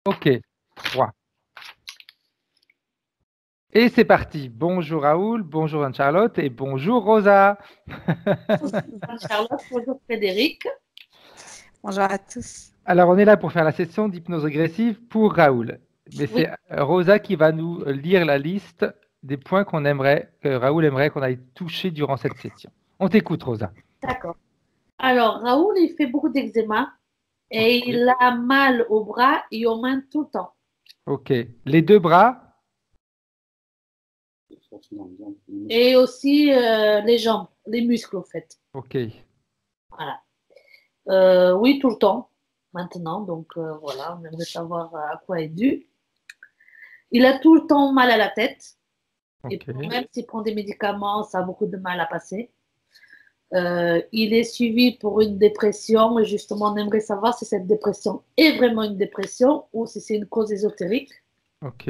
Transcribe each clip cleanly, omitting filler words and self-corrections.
Ok, 3. Et c'est parti. Bonjour Raoul, bonjour Anne-Charlotte et bonjour Rosa. Bonjour Charlotte, bonjour Frédéric. Bonjour à tous. Alors, on est là pour faire la session d'hypnose régressive pour Raoul. Mais Oui. c'est Rosa qui va nous lire la liste des points que Raoul aimerait qu'on aille toucher durant cette session. On t'écoute, Rosa. D'accord. Alors, Raoul, il fait beaucoup d'eczéma et Ok. il a mal au bras et aux mains tout le temps. Ok. Les deux bras. Et aussi les jambes, les muscles, en fait. Ok. Voilà. Oui, tout le temps, maintenant. Donc, voilà, on aimerait savoir à quoi est dû. Il a tout le temps mal à la tête. Et Ok. même s'il prend des médicaments, ça a beaucoup de mal à passer. Il est suivi pour une dépression et justement, on aimerait savoir si cette dépression est vraiment une dépression ou si c'est une cause ésotérique. Ok.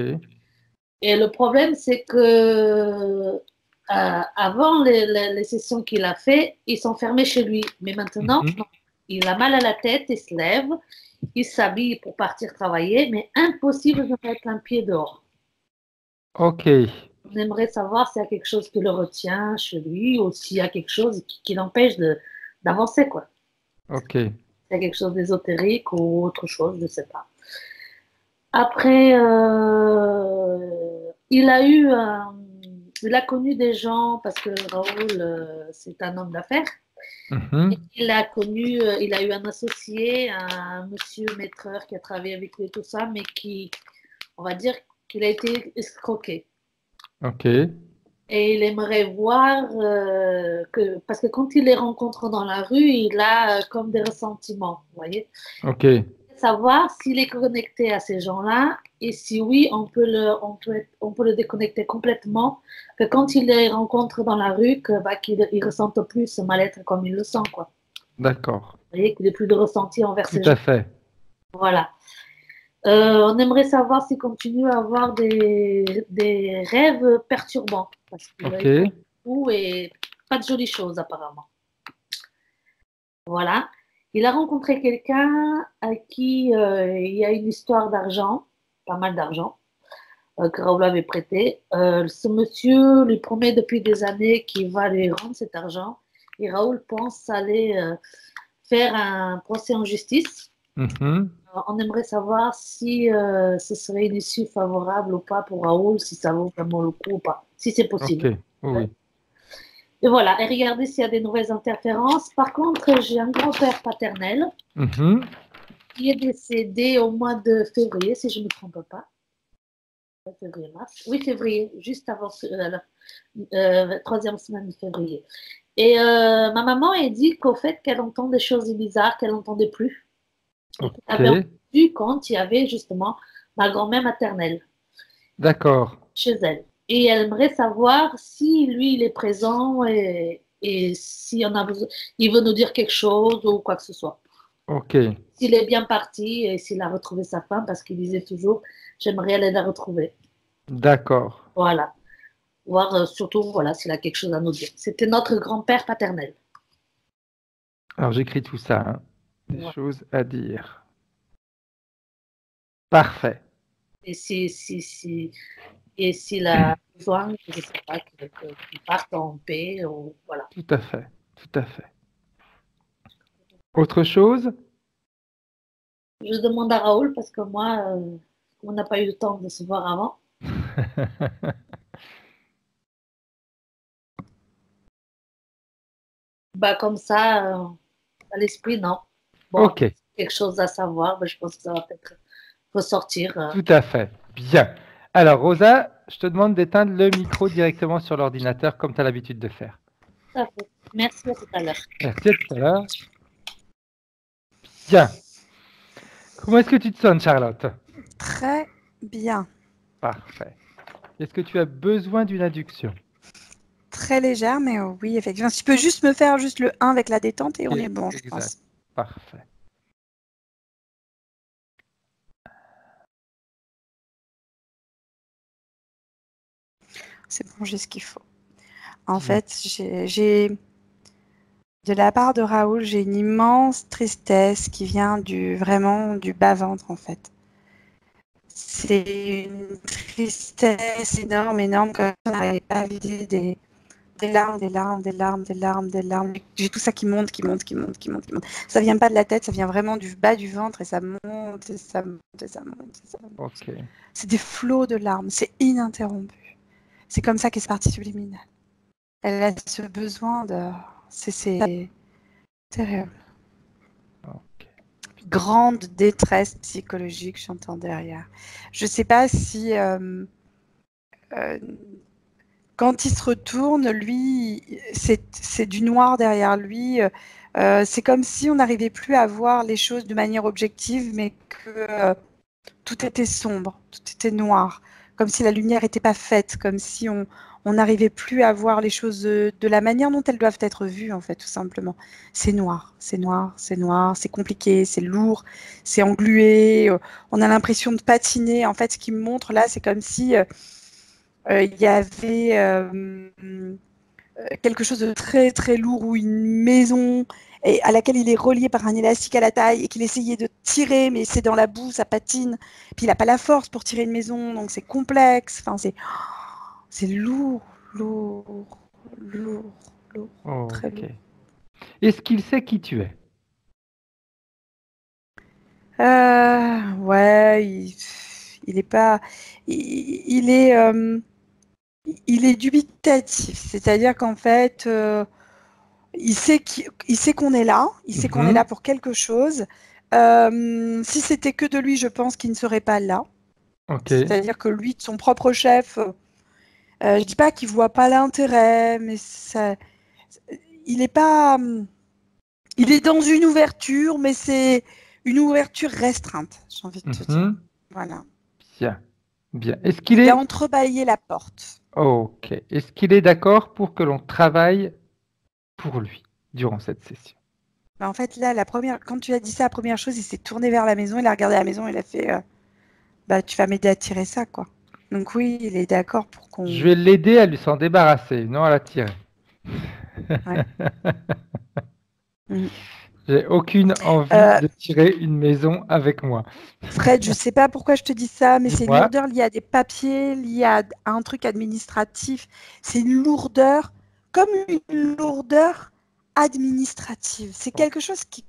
Et le problème, c'est que avant les sessions qu'il a fait, il s'enfermait chez lui. Mais maintenant, Mhm. non. Il a mal à la tête, il se lève, il s'habille pour partir travailler, mais impossible de mettre un pied dehors. Ok. On aimerait savoir s'il y a quelque chose qui le retient chez lui ou s'il y a quelque chose qui l'empêche d'avancer, quoi. Ok. S'il y a quelque chose d'ésotérique ou autre chose, je ne sais pas. Après, il a connu des gens parce que Raoul, c'est un homme d'affaires. Et Mhm. il a eu un associé, un monsieur maîtreur qui a travaillé avec lui et tout ça, mais on va dire qu'il a été escroqué. Ok. Et il aimerait voir parce que quand il les rencontre dans la rue, il a comme des ressentiments, vous voyez. Ok. Savoir s'il est connecté à ces gens-là et si oui, on peut le déconnecter complètement, que quand il les rencontre dans la rue, qu'il il ressente plus ce mal-être comme il le sent, quoi. D'accord. Vous voyez, qu'il n'ait plus de ressenti envers Tout ces gens. à fait. Voilà. On aimerait savoir s'il continue à avoir des rêves perturbants, parce qu'il a Ok. eu beaucoup et pas de jolies choses apparemment. Voilà. Il a rencontré quelqu'un à qui il y a une histoire d'argent, pas mal d'argent, que Raoul avait prêté. Ce monsieur lui promet depuis des années qu'il va lui rendre cet argent et Raoul pense aller faire un procès en justice. Mhm. On aimerait savoir si ce serait une issue favorable ou pas pour Raoul, si ça vaut vraiment le coup ou pas, si c'est Ok. possible. Oui. Et voilà, et regardez s'il y a des nouvelles interférences. Par contre, j'ai un grand-père paternel Mhm. qui est décédé au mois de février, si je ne me trompe pas. Février, mars. Oui, février, juste avant la troisième semaine de février. Et ma maman a dit qu'au fait qu'elle entend des choses bizarres qu'elle n'entendait plus. Et qu'elle Ok. avait entendu quand il y avait justement ma grand-mère maternelle D'accord. chez elle. Et elle aimerait savoir si lui, il est présent et s'il en a besoin, il veut nous dire quelque chose ou quoi que ce soit. Ok. S'il est bien parti et s'il a retrouvé sa femme, parce qu'il disait toujours, j'aimerais aller la retrouver. D'accord. Voilà. Voir surtout, voilà, s'il a quelque chose à nous dire. C'était notre grand-père paternel. Alors, j'écris tout ça, hein. Des Voilà. choses à dire. Parfait. Et et s'il a besoin, je ne sais pas, qu'il parte en paix, ou, voilà. Tout à fait. Tout à fait. Autre chose? Je demande à Raoul parce que moi, on n'a pas eu le temps de se voir avant. Bah, comme ça, à l'esprit, non. Bon, Ok. quelque chose à savoir, bah, je pense que ça va peut-être ressortir. Tout à fait. Bien. Alors, Rosa, je te demande d'éteindre le micro directement sur l'ordinateur comme tu as l'habitude de faire. Tout à fait. Merci, à tout à l'heure. Merci, à tout à l'heure. Bien. Comment est-ce que tu te sens, Charlotte? Très bien. Parfait. Est-ce que tu as besoin d'une induction? Très légère, mais oui, effectivement. Si tu peux juste me faire juste le 1 avec la détente et on est bon, je Exact. pense. Parfait. C'est bon, j'ai ce qu'il faut. En fait, j'ai de la part de Raoul, j'ai une immense tristesse qui vient vraiment du bas-ventre, en fait. C'est une tristesse énorme, énorme, comme on n'arrive pas à vider des larmes, des larmes, des larmes, des larmes, des larmes. J'ai tout ça qui monte, qui monte, qui monte, qui monte, qui monte. Ça vient pas de la tête, ça vient vraiment du bas du ventre et ça monte, et ça monte, et ça monte, et ça monte. Ok. C'est des flots de larmes, c'est ininterrompu. C'est comme ça qu'est ce parti subliminal. Elle a ce besoin de... C'est terrible. Ok. Grande détresse psychologique, j'entends derrière. Je sais pas si... quand il se retourne, lui, c'est du noir derrière lui. C'est comme si on n'arrivait plus à voir les choses de manière objective, mais que tout était sombre, tout était noir, comme si la lumière n'était pas faite, comme si on n'arrivait plus à voir les choses de la manière dont elles doivent être vues, en fait, tout simplement. C'est noir, c'est noir, c'est noir, c'est compliqué, c'est lourd, c'est englué, on a l'impression de patiner. En fait, ce qu'il me montre là, c'est comme si il y avait quelque chose de très très lourd ou une maison à laquelle il est relié par un élastique à la taille et qu'il essayait de tirer, mais c'est dans la boue, ça patine. Puis il n'a pas la force pour tirer une maison, donc c'est complexe. Enfin, c'est lourd, lourd, lourd, lourd, très Ok. lourd. Est-ce qu'il sait qui tu es? Ouais, il est pas, il est dubitatif, c'est-à-dire qu'en fait, il sait qu'on est là, il sait qu'on est là pour quelque chose. Si c'était que de lui, je pense qu'il ne serait pas là. Ok. C'est-à-dire que lui, de son propre chef, je dis pas qu'il voit pas l'intérêt, mais il est pas, il est dans une ouverture, mais c'est une ouverture restreinte, j'ai envie de te dire. Voilà. Bien. Bien. Est-ce qu'il Il a est... entrebâillé la porte. Ok. Est-ce qu'il est d'accord pour que l'on travaille pour lui durant cette session? Mais en fait, là, quand tu as dit ça, la première chose, il s'est tourné vers la maison, il a regardé la maison, il a fait bah, tu vas m'aider à tirer ça, quoi. Donc oui, il est d'accord pour Je qu'on... vais l'aider à lui s'en débarrasser, non à la tirer. Ouais. Mhm. J'ai aucune envie Euh, de tirer une maison avec moi. Fred, je sais pas pourquoi je te dis ça, mais c'est une Dis-moi. lourdeur liée à des papiers, liée à un truc administratif. C'est une lourdeur, comme une lourdeur administrative. C'est quelque chose qui...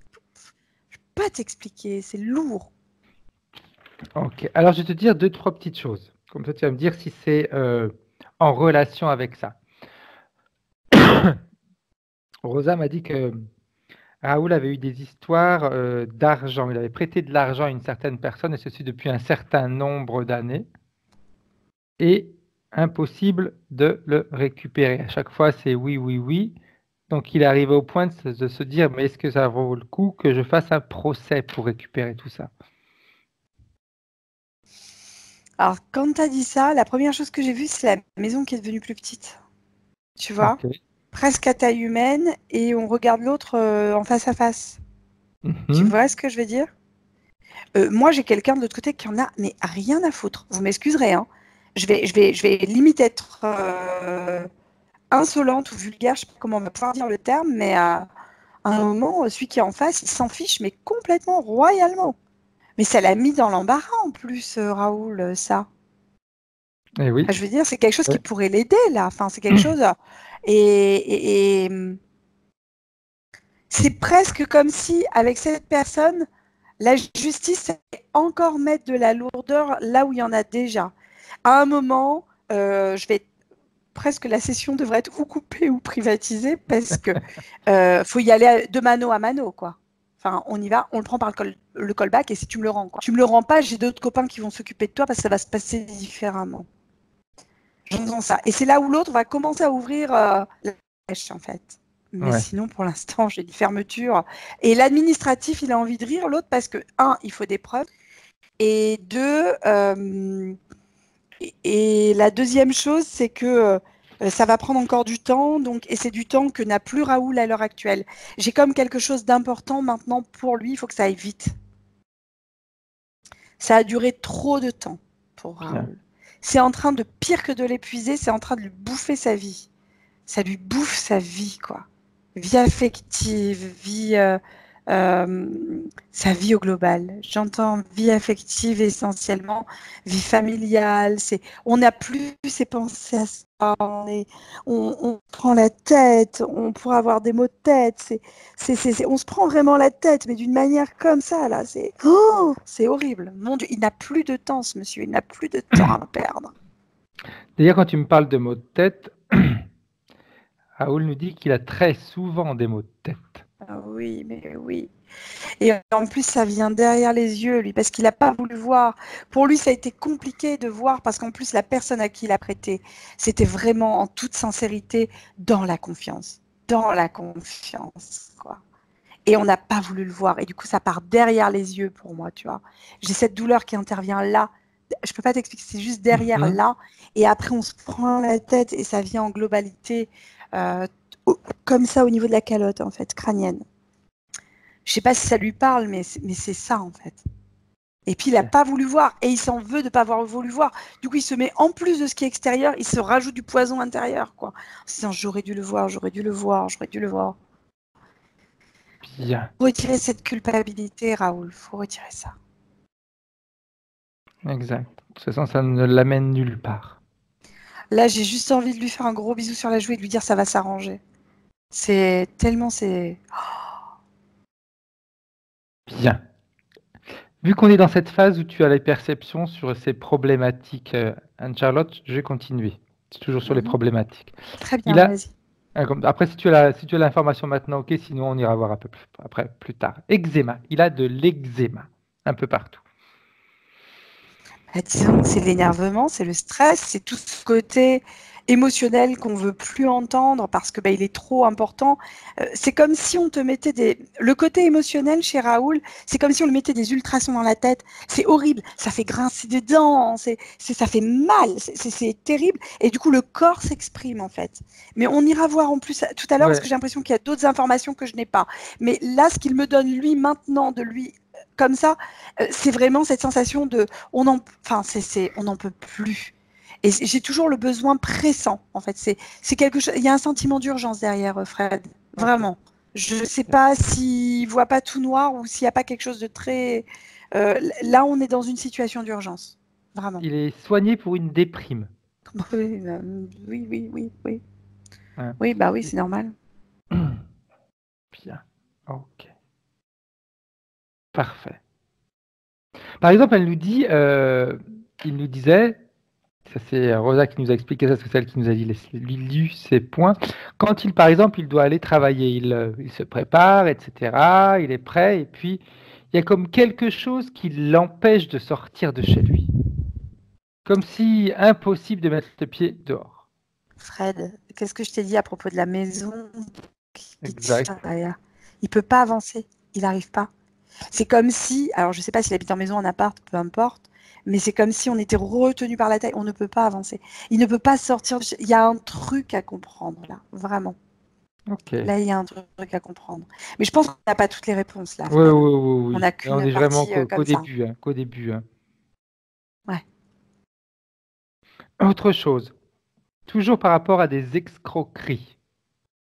Je peux pas t'expliquer, c'est lourd. Ok. Alors, je vais te dire deux, trois petites choses. Comme ça, tu vas me dire si c'est en relation avec ça. Rosa m'a dit que Raoul avait eu des histoires d'argent. Il avait prêté de l'argent à une certaine personne, et ceci depuis un certain nombre d'années. Et impossible de le récupérer. À chaque fois, c'est oui, oui, oui. Donc, il est arrivé au point de se dire, mais est-ce que ça vaut le coup que je fasse un procès pour récupérer tout ça? Alors, quand tu as dit ça, la première chose que j'ai vue, c'est la maison qui est devenue plus petite. Tu vois? Ok. Presque à taille humaine, et on regarde l'autre en face à face. Tu Mhm. vois ce que je veux dire? Moi, j'ai quelqu'un de l'autre côté qui en a mais rien à foutre. Vous m'excuserez, hein. Je vais limite être insolente ou vulgaire, je sais pas comment on va pouvoir dire le terme, mais à un moment, celui qui est en face, il s'en fiche, mais complètement royalement. Mais ça l'a mis dans l'embarras en plus, Raoul, ça. Eh oui. Enfin, je veux dire, c'est quelque chose qui Ouais. pourrait l'aider, là. Enfin, c'est quelque chose. Et c'est presque comme si, avec cette personne, la justice allait encore mettre de la lourdeur là où il y en a déjà. À un moment, presque la session devrait être ou coupée ou privatisée parce que faut y aller de mano à mano, quoi. Enfin, on y va, on le prend par le callback et si tu me le rends, quoi. Tu me le rends pas, j'ai d'autres copains qui vont s'occuper de toi parce que ça va se passer différemment. J'entends ça. Et c'est là où l'autre va commencer à ouvrir la brèche, en fait. Mais Ouais. sinon, pour l'instant, j'ai une fermeture. Et l'administratif, il a envie de rire. L'autre, parce que, un, il faut des preuves. Et deux, et la deuxième chose, c'est que ça va prendre encore du temps. Et c'est du temps que n'a plus Raoul à l'heure actuelle. J'ai comme quelque chose d'important maintenant pour lui. Il faut que ça aille vite. Ça a duré trop de temps pour Bien. Raoul. C'est en train de, pire que de l'épuiser, c'est en train de lui bouffer sa vie. Ça lui bouffe sa vie, quoi. Vie affective, vie sa vie au global. J'entends vie affective essentiellement, vie familiale. On n'a plus ces pensées à ça. On prend la tête. On pourrait avoir des maux de tête. On se prend vraiment la tête, mais d'une manière comme ça là. C'est horrible. Mon Dieu, il n'a plus de temps, ce monsieur. Il n'a plus de temps à perdre. D'ailleurs, quand tu me parles de maux de tête, Raoul nous dit qu'il a très souvent des maux de tête. Ah oui, mais oui. Et en plus, ça vient derrière les yeux, lui, parce qu'il n'a pas voulu voir. Pour lui, ça a été compliqué de voir, parce qu'en plus, la personne à qui il a prêté, c'était vraiment, en toute sincérité, dans la confiance. Dans la confiance, quoi. Et on n'a pas voulu le voir. Et du coup, ça part derrière les yeux pour moi, tu vois. J'ai cette douleur qui intervient là. Je ne peux pas t'expliquer, c'est juste derrière là. Et après, on se prend la tête et ça vient en globalité, comme ça, au niveau de la calotte, en fait, crânienne. Je sais pas si ça lui parle, mais c'est ça, en fait. Et puis, il n'a pas voulu voir. Et il s'en veut de ne pas avoir voulu voir. Du coup, il se met, en plus de ce qui est extérieur, il se rajoute du poison intérieur, quoi. En se disant, j'aurais dû le voir, j'aurais dû le voir, j'aurais dû le voir. Bien. Faut retirer cette culpabilité, Raoul. Faut retirer ça. Exact. De toute façon, ça ne l'amène nulle part. Là, j'ai juste envie de lui faire un gros bisou sur la joue et de lui dire, ça va s'arranger. C'est tellement, c'est... Bien. Vu qu'on est dans cette phase où tu as les perceptions sur ces problématiques, Anne-Charlotte, je vais continuer. C'est toujours sur les problématiques. Très bien, vas-y. Après, si tu as l'information maintenant, ok, sinon on ira voir un peu plus tard. Eczéma. Il a de l'eczéma, un peu partout. Disons que c'est l'énervement, c'est le stress, c'est tout ce côté émotionnel qu'on veut plus entendre parce que il est trop important. C'est comme si on te mettait le côté émotionnel chez Raoul, c'est comme si on lui mettait des ultrasons dans la tête. C'est horrible, ça fait grincer des dents, ça fait mal, c'est terrible. Et du coup, le corps s'exprime en fait. Mais on ira voir en plus tout à l'heure parce que j'ai l'impression qu'il y a d'autres informations que je n'ai pas. Mais là, ce qu'il me donne lui maintenant de lui comme ça, c'est vraiment cette sensation de on n'en peut plus. Et j'ai toujours le besoin pressant, en fait. C'est quelque chose. Il y a un sentiment d'urgence derrière, Fred. Vraiment. Je ne sais pas s'il ne voit pas tout noir ou s'il n'y a pas quelque chose de très. Là, on est dans une situation d'urgence. Vraiment. Il est soigné pour une déprime. Oui. Ouais. Oui, bah oui, c'est normal. Bien. Ok. Parfait. Par exemple, il nous disait, ça c'est Rosa qui nous a expliqué ça, c'est celle qui nous a lu ces points. Quand par exemple, il doit aller travailler, il se prépare, etc. Il est prêt, et puis il y a comme quelque chose qui l'empêche de sortir de chez lui. Comme si impossible de mettre le pied dehors. Fred, qu'est-ce que je t'ai dit à propos de la maison? Exact. Il peut pas avancer, il n'arrive pas. C'est comme si, alors je ne sais pas s'il habite en maison, en appart, peu importe, mais c'est comme si on était retenu par la taille, on ne peut pas avancer. Il ne peut pas sortir. Il y a un truc à comprendre là, vraiment. Okay. Là, il y a un truc à comprendre. Mais je pense qu'on n'a pas toutes les réponses là. Oui. On n'a qu'une est vraiment qu'au début. Qu'au début. Ouais. Autre chose, toujours par rapport à des escroqueries,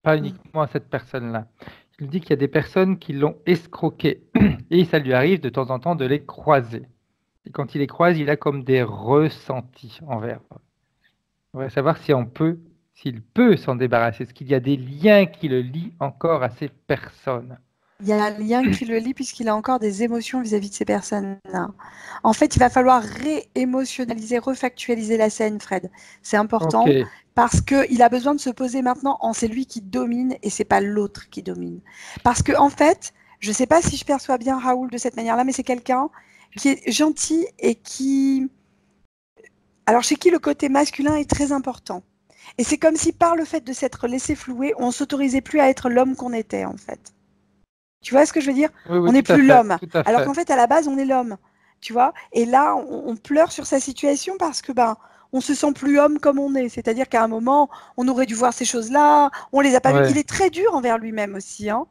pas uniquement à cette personne-là. Il dit qu'il y a des personnes qui l'ont escroqué et ça lui arrive de temps en temps de les croiser. Et quand il les croise, il a comme des ressentis envers eux. On va savoir s'il peut s'en débarrasser. Est-ce qu'il y a des liens qui le lient encore à ces personnes? Il y a un lien qui le lie puisqu'il a encore des émotions vis-à-vis de ces personnes-là. En fait, il va falloir réémotionnaliser, refactualiser la scène, Fred. C'est important parce qu'il a besoin de se poser maintenant en c'est lui qui domine et c'est pas l'autre qui domine. Parce que en fait, je ne sais pas si je perçois bien Raoul de cette manière-là, mais c'est quelqu'un qui est gentil et qui... Alors, chez qui le côté masculin est très important. Et c'est comme si par le fait de s'être laissé flouer, on s'autorisait plus à être l'homme qu'on était, en fait. Tu vois ce que je veux dire? Oui, on n'est plus l'homme. Alors qu'en fait, à la base, on est l'homme. Tu vois? Et là, on pleure sur sa situation parce que on se sent plus homme comme on est. C'est-à-dire qu'à un moment, on aurait dû voir ces choses-là. On les a pas vues. Il est très dur envers lui-même aussi. Hein.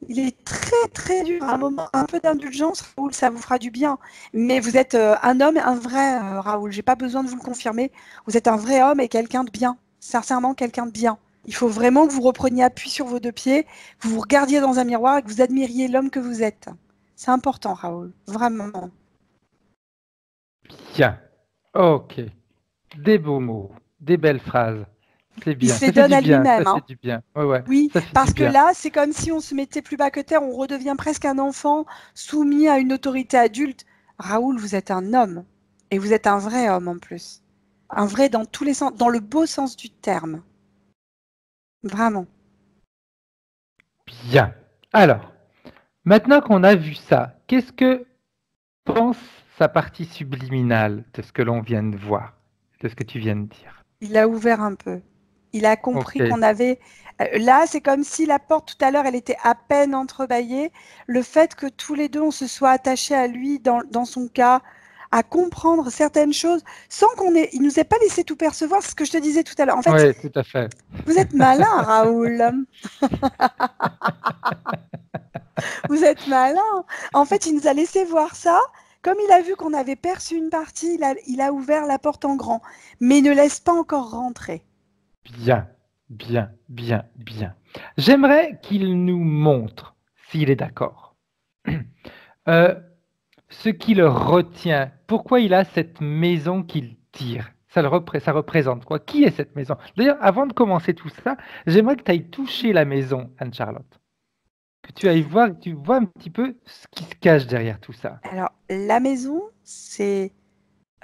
Il est très, très dur. À un moment, un peu d'indulgence, Raoul, ça vous fera du bien. Mais vous êtes un homme, un vrai Raoul. J'ai pas besoin de vous le confirmer. Vous êtes un vrai homme et quelqu'un de bien. Sincèrement, quelqu'un de bien. Il faut vraiment que vous repreniez appui sur vos deux pieds, que vous vous regardiez dans un miroir et que vous admiriez l'homme que vous êtes. C'est important, Raoul, vraiment. Bien. Ok. Des beaux mots, des belles phrases. C'est Il bien. se les Ça fait donne du à bien. Ça lui-même. fait du bien. Ouais, ouais. Oui, Ça fait du parce que bien. là, c'est comme si on se mettait plus bas que terre, on redevient presque un enfant soumis à une autorité adulte. Raoul, vous êtes un homme. Et vous êtes un vrai homme en plus. Un vrai dans tous les sens, dans le beau sens du terme. Vraiment. Bien. Alors, maintenant qu'on a vu ça, qu'est-ce que pense sa partie subliminale de ce que l'on vient de voir, de ce que tu viens de dire? Il a ouvert un peu. Il a compris Ok. qu'on avait. Là, c'est comme si la porte tout à l'heure, elle était à peine entrebâillée. Le fait que tous les deux, on se soit attachés à lui dans son cas, à comprendre certaines choses, sans il nous ait pas laissé tout percevoir. C'est ce que je te disais tout à l'heure. En fait, Oui, tout à fait. vous êtes malin, Raoul. Vous êtes malin. En fait, il nous a laissé voir ça. Comme il a vu qu'on avait perçu une partie, il a ouvert la porte en grand. Mais il ne laisse pas encore rentrer. Bien, bien, bien, bien. J'aimerais qu'il nous montre, s'il est d'accord, euh, ce qui le retient. Pourquoi il a cette maison qu'il tire? Ça représente quoi? Qui est cette maison? D'ailleurs, avant de commencer tout ça, j'aimerais que tu ailles toucher la maison, Anne-Charlotte. Que tu ailles voir, que tu vois un petit peu ce qui se cache derrière tout ça. Alors, la maison, c'est...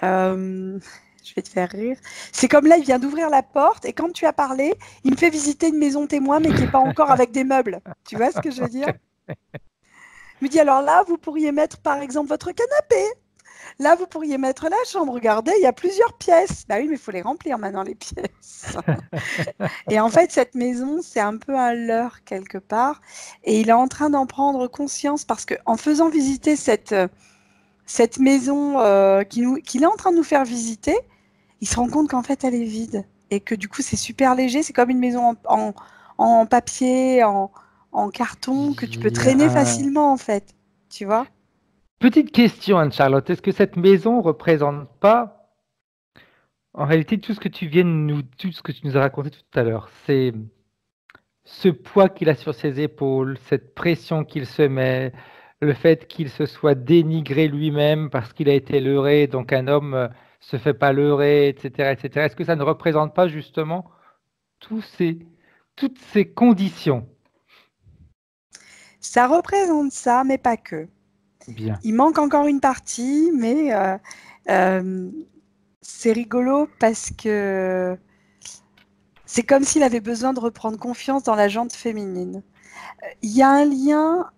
je vais te faire rire. C'est comme là, il vient d'ouvrir la porte et quand tu as parlé, il me fait visiter une maison témoin, mais qui n'est pas encore avec des meubles. Tu vois ce que je veux dire? Il me dit, alors là, vous pourriez mettre, par exemple, votre canapé. Là, vous pourriez mettre la chambre. Regardez, il y a plusieurs pièces. Bah oui, mais il faut les remplir maintenant, les pièces. Et en fait, cette maison, c'est un peu un leurre quelque part. Et il est en train d'en prendre conscience parce qu'en faisant visiter cette maison qu'il est en train de nous faire visiter, il se rend compte qu'en fait, elle est vide. Et que du coup, c'est super léger. C'est comme une maison en papier, en carton, que tu peux traîner Bien. facilement, en fait. Tu vois? Petite question, Anne-Charlotte. Est-ce que cette maison représente pas, en réalité, tout ce que tu nous as raconté tout à l'heure? C'est ce poids qu'il a sur ses épaules, cette pression qu'il se met, le fait qu'il se soit dénigré lui-même parce qu'il a été leurré, donc un homme se fait pas leurrer, etc., etc. Est-ce que ça ne représente pas justement tous ces, toutes ces conditions? Ça représente ça, mais pas que. Bien. Il manque encore une partie, mais c'est rigolo parce que c'est comme s'il avait besoin de reprendre confiance dans la jante féminine. Il y a un lien,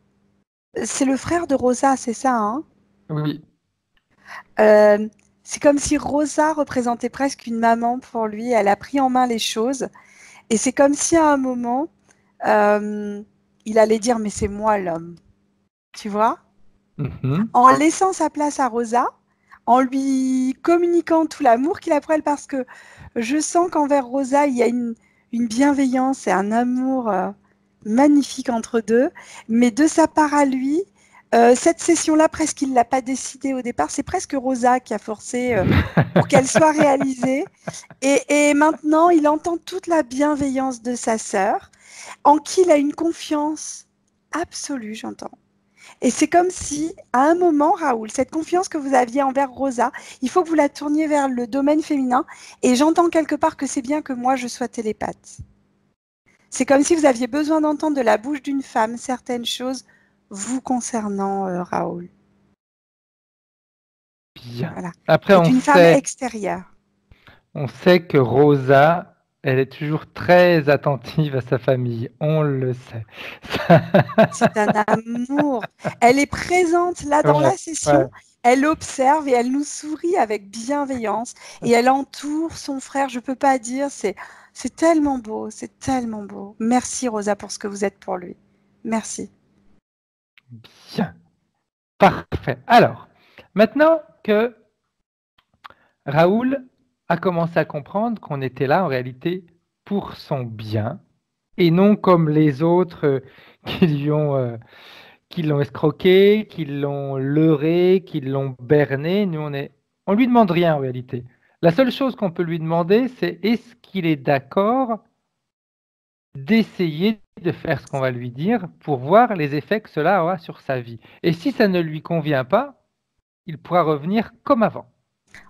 c'est le frère de Rosa, c'est ça, hein? Oui. C'est comme si Rosa représentait presque une maman pour lui. Elle a pris en main les choses. Et c'est comme si à un moment, il allait dire, mais c'est moi l'homme. Tu vois? Mhm. En laissant sa place à Rosa, en lui communiquant tout l'amour qu'il a pour elle, parce que je sens qu'envers Rosa, il y a une bienveillance et un amour magnifique entre deux. Mais de sa part à lui, cette session-là, presque il ne l'a pas décidée au départ. C'est presque Rosa qui a forcé pour qu'elle soit réalisée. Et maintenant, il entend toute la bienveillance de sa sœur, en qui il a une confiance absolue, j'entends. Et c'est comme si, à un moment, Raoul, cette confiance que vous aviez envers Rosa, il faut que vous la tourniez vers le domaine féminin. Et j'entends quelque part que c'est bien que moi, je sois télépathe. C'est comme si vous aviez besoin d'entendre de la bouche d'une femme certaines choses vous concernant, Raoul. Bien. Voilà. Après, Et d'une femme extérieure. on sait que Rosa, elle est toujours très attentive à sa famille. On le sait. C'est un amour. Elle est présente là dans Ouais, la session. ouais. Elle observe et elle nous sourit avec bienveillance. Et elle entoure son frère. Je ne peux pas dire, c'est tellement beau, c'est tellement beau. Merci Rosa pour ce que vous êtes pour lui. Merci. Bien. Parfait. Alors, maintenant que Raoul a commencé à comprendre qu'on était là en réalité pour son bien et non comme les autres qui l'ont escroqué, qui l'ont leurré, qui l'ont berné. Nous, on lui demande rien en réalité. La seule chose qu'on peut lui demander, c'est est-ce qu'il est d'accord d'essayer de faire ce qu'on va lui dire pour voir les effets que cela aura sur sa vie. Et si ça ne lui convient pas, il pourra revenir comme avant.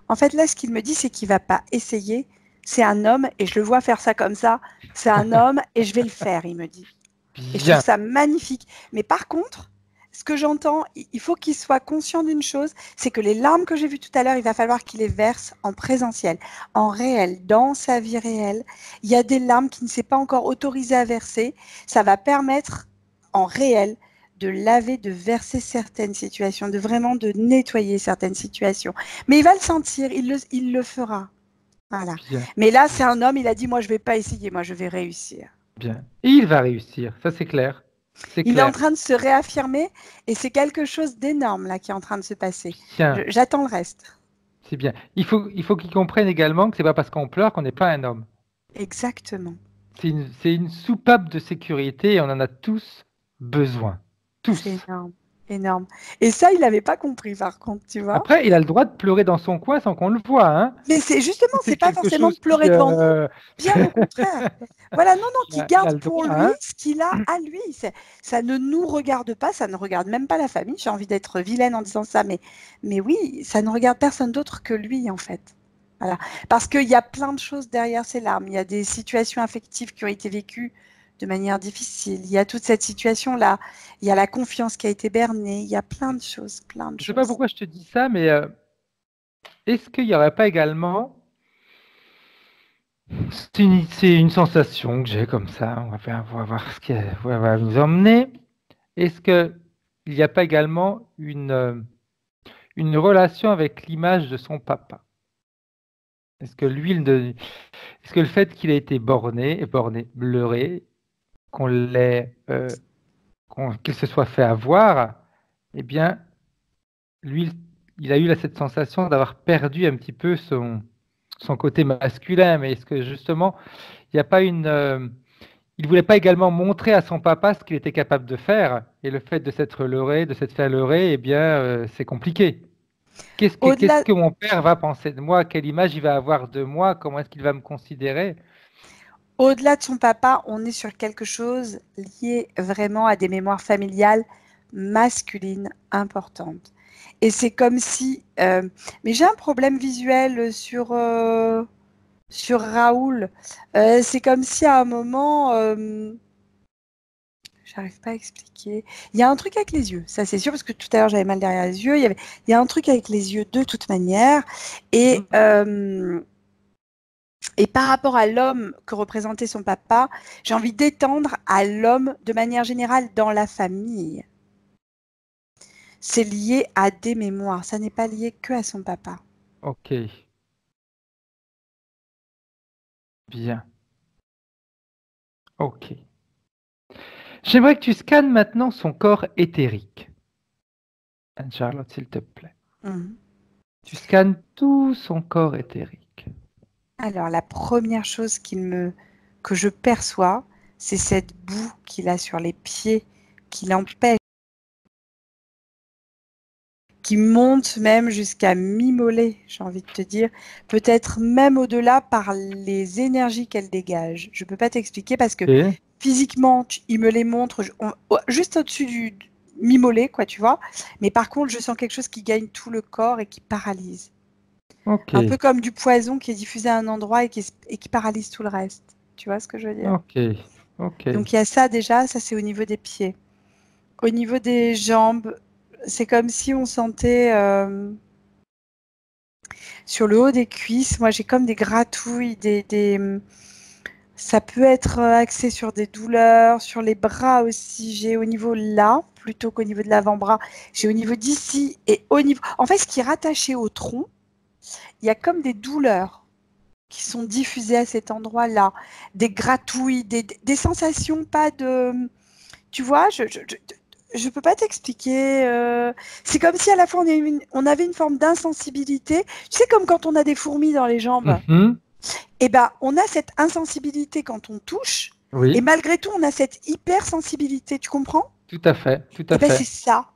En fait, là, ce qu'il me dit, c'est qu'il ne va pas essayer. C'est un homme et je le vois faire ça comme ça. C'est un homme et je vais le faire, il me dit. Et je trouve Bien, ça magnifique. Mais par contre, ce que j'entends, il faut qu'il soit conscient d'une chose, c'est que les larmes que j'ai vues tout à l'heure, il va falloir qu'il les verse en présentiel, en réel, dans sa vie réelle. Il y a des larmes qu'il ne s'est pas encore autorisé à verser. Ça va permettre en réel de laver, de verser certaines situations, de vraiment de nettoyer certaines situations. Mais il va le sentir, il le fera. Voilà. bien, Mais là, c'est un homme, il a dit, moi, je ne vais pas essayer, moi, je vais réussir. bien. Et il va réussir, ça c'est clair. C'est Il est en clair. train de se réaffirmer et c'est quelque chose d'énorme là qui est en train de se passer. Bien, J'attends le reste. c'est bien. Il faut qu'il comprenne également que c'est pas parce qu'on pleure qu'on n'est pas un homme. Exactement. C'est une soupape de sécurité et on en a tous besoin. C'est Tous. énorme. Énorme. Et ça, il n'avait pas compris par contre, tu vois. Après, il a le droit de pleurer dans son coin sans qu'on le voie, hein. Mais c'est justement, C'est c'est pas quelque forcément de chose pleurer devant nous. Bien au contraire. Voilà, non, non, il qui a garde le pour droit, lui hein. ce qu'il a à lui. Ça ne nous regarde pas, ça ne regarde même pas la famille. J'ai envie d'être vilaine en disant ça, mais oui, ça ne regarde personne d'autre que lui en fait. Voilà. Parce qu'il y a plein de choses derrière ces larmes. Il y a des situations affectives qui ont été vécues de manière difficile. Il y a toute cette situation-là. Il y a la confiance qui a été bernée. Il y a plein de choses, plein de Je sais pas choses. pourquoi je te dis ça, mais est-ce qu'il n'y aurait pas également, c'est une sensation que j'ai comme ça, on va voir ce qui va nous emmener. Est-ce qu'il n'y a pas également une relation avec l'image de son papa? Est-ce que est-ce que le fait qu'il ait été borné, leurré, qu'on l'ait, qu'il se soit fait avoir, eh bien, lui, il a eu cette sensation d'avoir perdu un petit peu son côté masculin. Mais est-ce que justement, il n'y a pas il voulait pas également montrer à son papa ce qu'il était capable de faire, et le fait de s'être leurré, de s'être fait leurrer, eh bien, c'est compliqué. Qu'est-ce Au-delà, que mon père va penser de moi? Quelle image il va avoir de moi? Comment est-ce qu'il va me considérer? au-delà de son papa, on est sur quelque chose lié vraiment à des mémoires familiales masculines importantes. Et c'est comme si... mais j'ai un problème visuel sur Raoul. C'est comme si à un moment... j'arrive pas à expliquer. Il y a un truc avec les yeux, ça c'est sûr, parce que tout à l'heure j'avais mal derrière les yeux. Il y a un truc avec les yeux de toute manière. Et... Et par rapport à l'homme que représentait son papa, j'ai envie d'étendre à l'homme de manière générale dans la famille. C'est lié à des mémoires, ça n'est pas lié que à son papa. Ok, bien. Ok. J'aimerais que tu scannes maintenant son corps éthérique. Anne-Charlotte, s'il te plaît. Mhm. Tu scannes tout son corps éthérique. Alors, la première chose que je perçois, c'est cette boue qu'il a sur les pieds, qui l'empêche, qui monte même jusqu'à mi-mollet, j'ai envie de te dire, peut-être même au-delà par les énergies qu'elle dégage. Je ne peux pas t'expliquer parce que Ok, physiquement, il me les montre juste au-dessus du mi-mollet, quoi, tu vois. Mais par contre, je sens quelque chose qui gagne tout le corps et qui paralyse. ok, Un peu comme du poison qui est diffusé à un endroit et qui paralyse tout le reste. Tu vois ce que je veux dire? ok, ok. Donc il y a ça déjà, ça c'est au niveau des pieds. Au niveau des jambes, c'est comme si on sentait sur le haut des cuisses, moi j'ai comme des gratouilles, ça peut être axé sur des douleurs, sur les bras aussi. J'ai au niveau là, plutôt qu'au niveau de l'avant-bras. J'ai au niveau d'ici et au niveau. En fait, ce qui est rattaché au tronc, il y a comme des douleurs qui sont diffusées à cet endroit-là. Des gratouilles, des sensations, pas de. Tu vois, je peux pas t'expliquer. C'est comme si à la fois on avait une forme d'insensibilité. Tu sais, comme quand on a des fourmis dans les jambes. Mhm. Eh ben, on a cette insensibilité quand on touche, et Oui, malgré tout, on a cette hypersensibilité, tu comprends? tout à fait, tout Eh à ben, c'est fait. ça,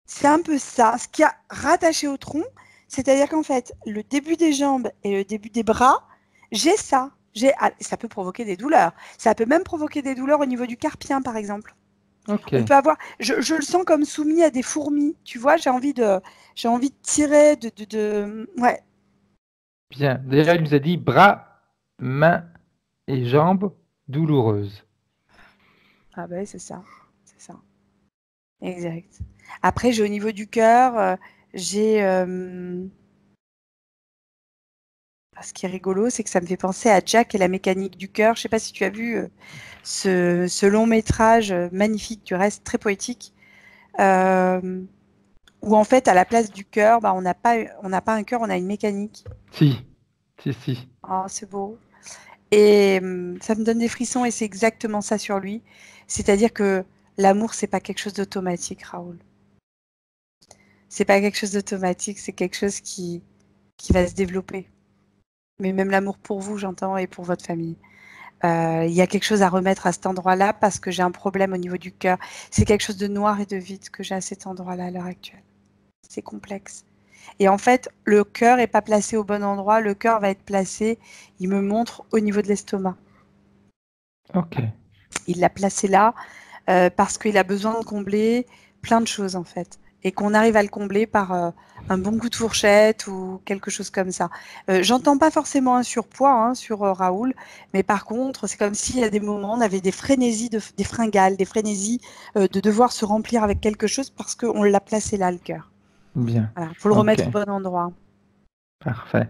c'est un peu ça, ce qui a rattaché au tronc, c'est-à-dire qu'en fait, le début des jambes et le début des bras, j'ai ça. Ça peut provoquer des douleurs. Ça peut même provoquer des douleurs au niveau du carpien, par exemple. Ok. On peut avoir, je le sens comme soumis à des fourmis, tu vois, j'ai envie de tirer, ouais, Bien. Déjà, il nous a dit bras, mains et jambes douloureuses. ah ben c'est ça, exact. Après, j'ai au niveau du cœur, j'ai, ce qui est rigolo, c'est que ça me fait penser à Jack et la mécanique du cœur. Je sais pas si tu as vu ce long métrage magnifique, du reste très poétique, euh, où en fait, à la place du cœur, on n'a pas un cœur, on a une mécanique. Si. Si, si. Oh, c'est beau. Et ça me donne des frissons et c'est exactement ça sur lui. C'est-à-dire que l'amour, c'est pas quelque chose d'automatique, Raoul. C'est pas quelque chose d'automatique, c'est quelque chose qui va se développer. Mais même l'amour pour vous, j'entends, et pour votre famille. Il y a quelque chose à remettre à cet endroit-là parce que j'ai un problème au niveau du cœur. C'est quelque chose de noir et de vide que j'ai à cet endroit-là à l'heure actuelle. C'est complexe. Et en fait, le cœur n'est pas placé au bon endroit. Le cœur va être placé, il me montre, au niveau de l'estomac. Ok. Il l'a placé là parce qu'il a besoin de combler plein de choses en fait. Et qu'on arrive à le combler par un bon coup de fourchette ou quelque chose comme ça. J'entends pas forcément un surpoids sur Raoul, mais par contre, c'est comme s'il y a des moments, on avait des frénésies, des fringales, des frénésies de devoir se remplir avec quelque chose parce qu'on l'a placé là, le cœur. Bien. Voilà, faut le Ok. remettre au bon endroit. Parfait.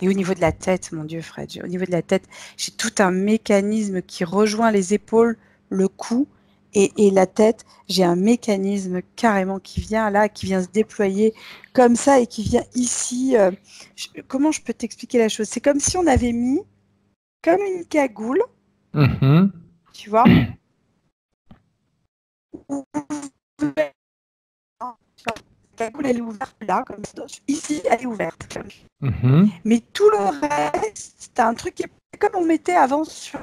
Et au niveau de la tête, mon Dieu, Fred, au niveau de la tête, j'ai tout un mécanisme qui rejoint les épaules, le cou et la tête. J'ai un mécanisme carrément qui vient là, qui vient se déployer comme ça et qui vient ici. Comment je peux t'expliquer la chose? C'est comme si on avait mis comme une cagoule, Mhm. tu vois. La cagoule, elle est ouverte là, comme ça. Ici, elle est ouverte. Mhm. Mais tout le reste, c'est un truc qui est comme on mettait avant sur,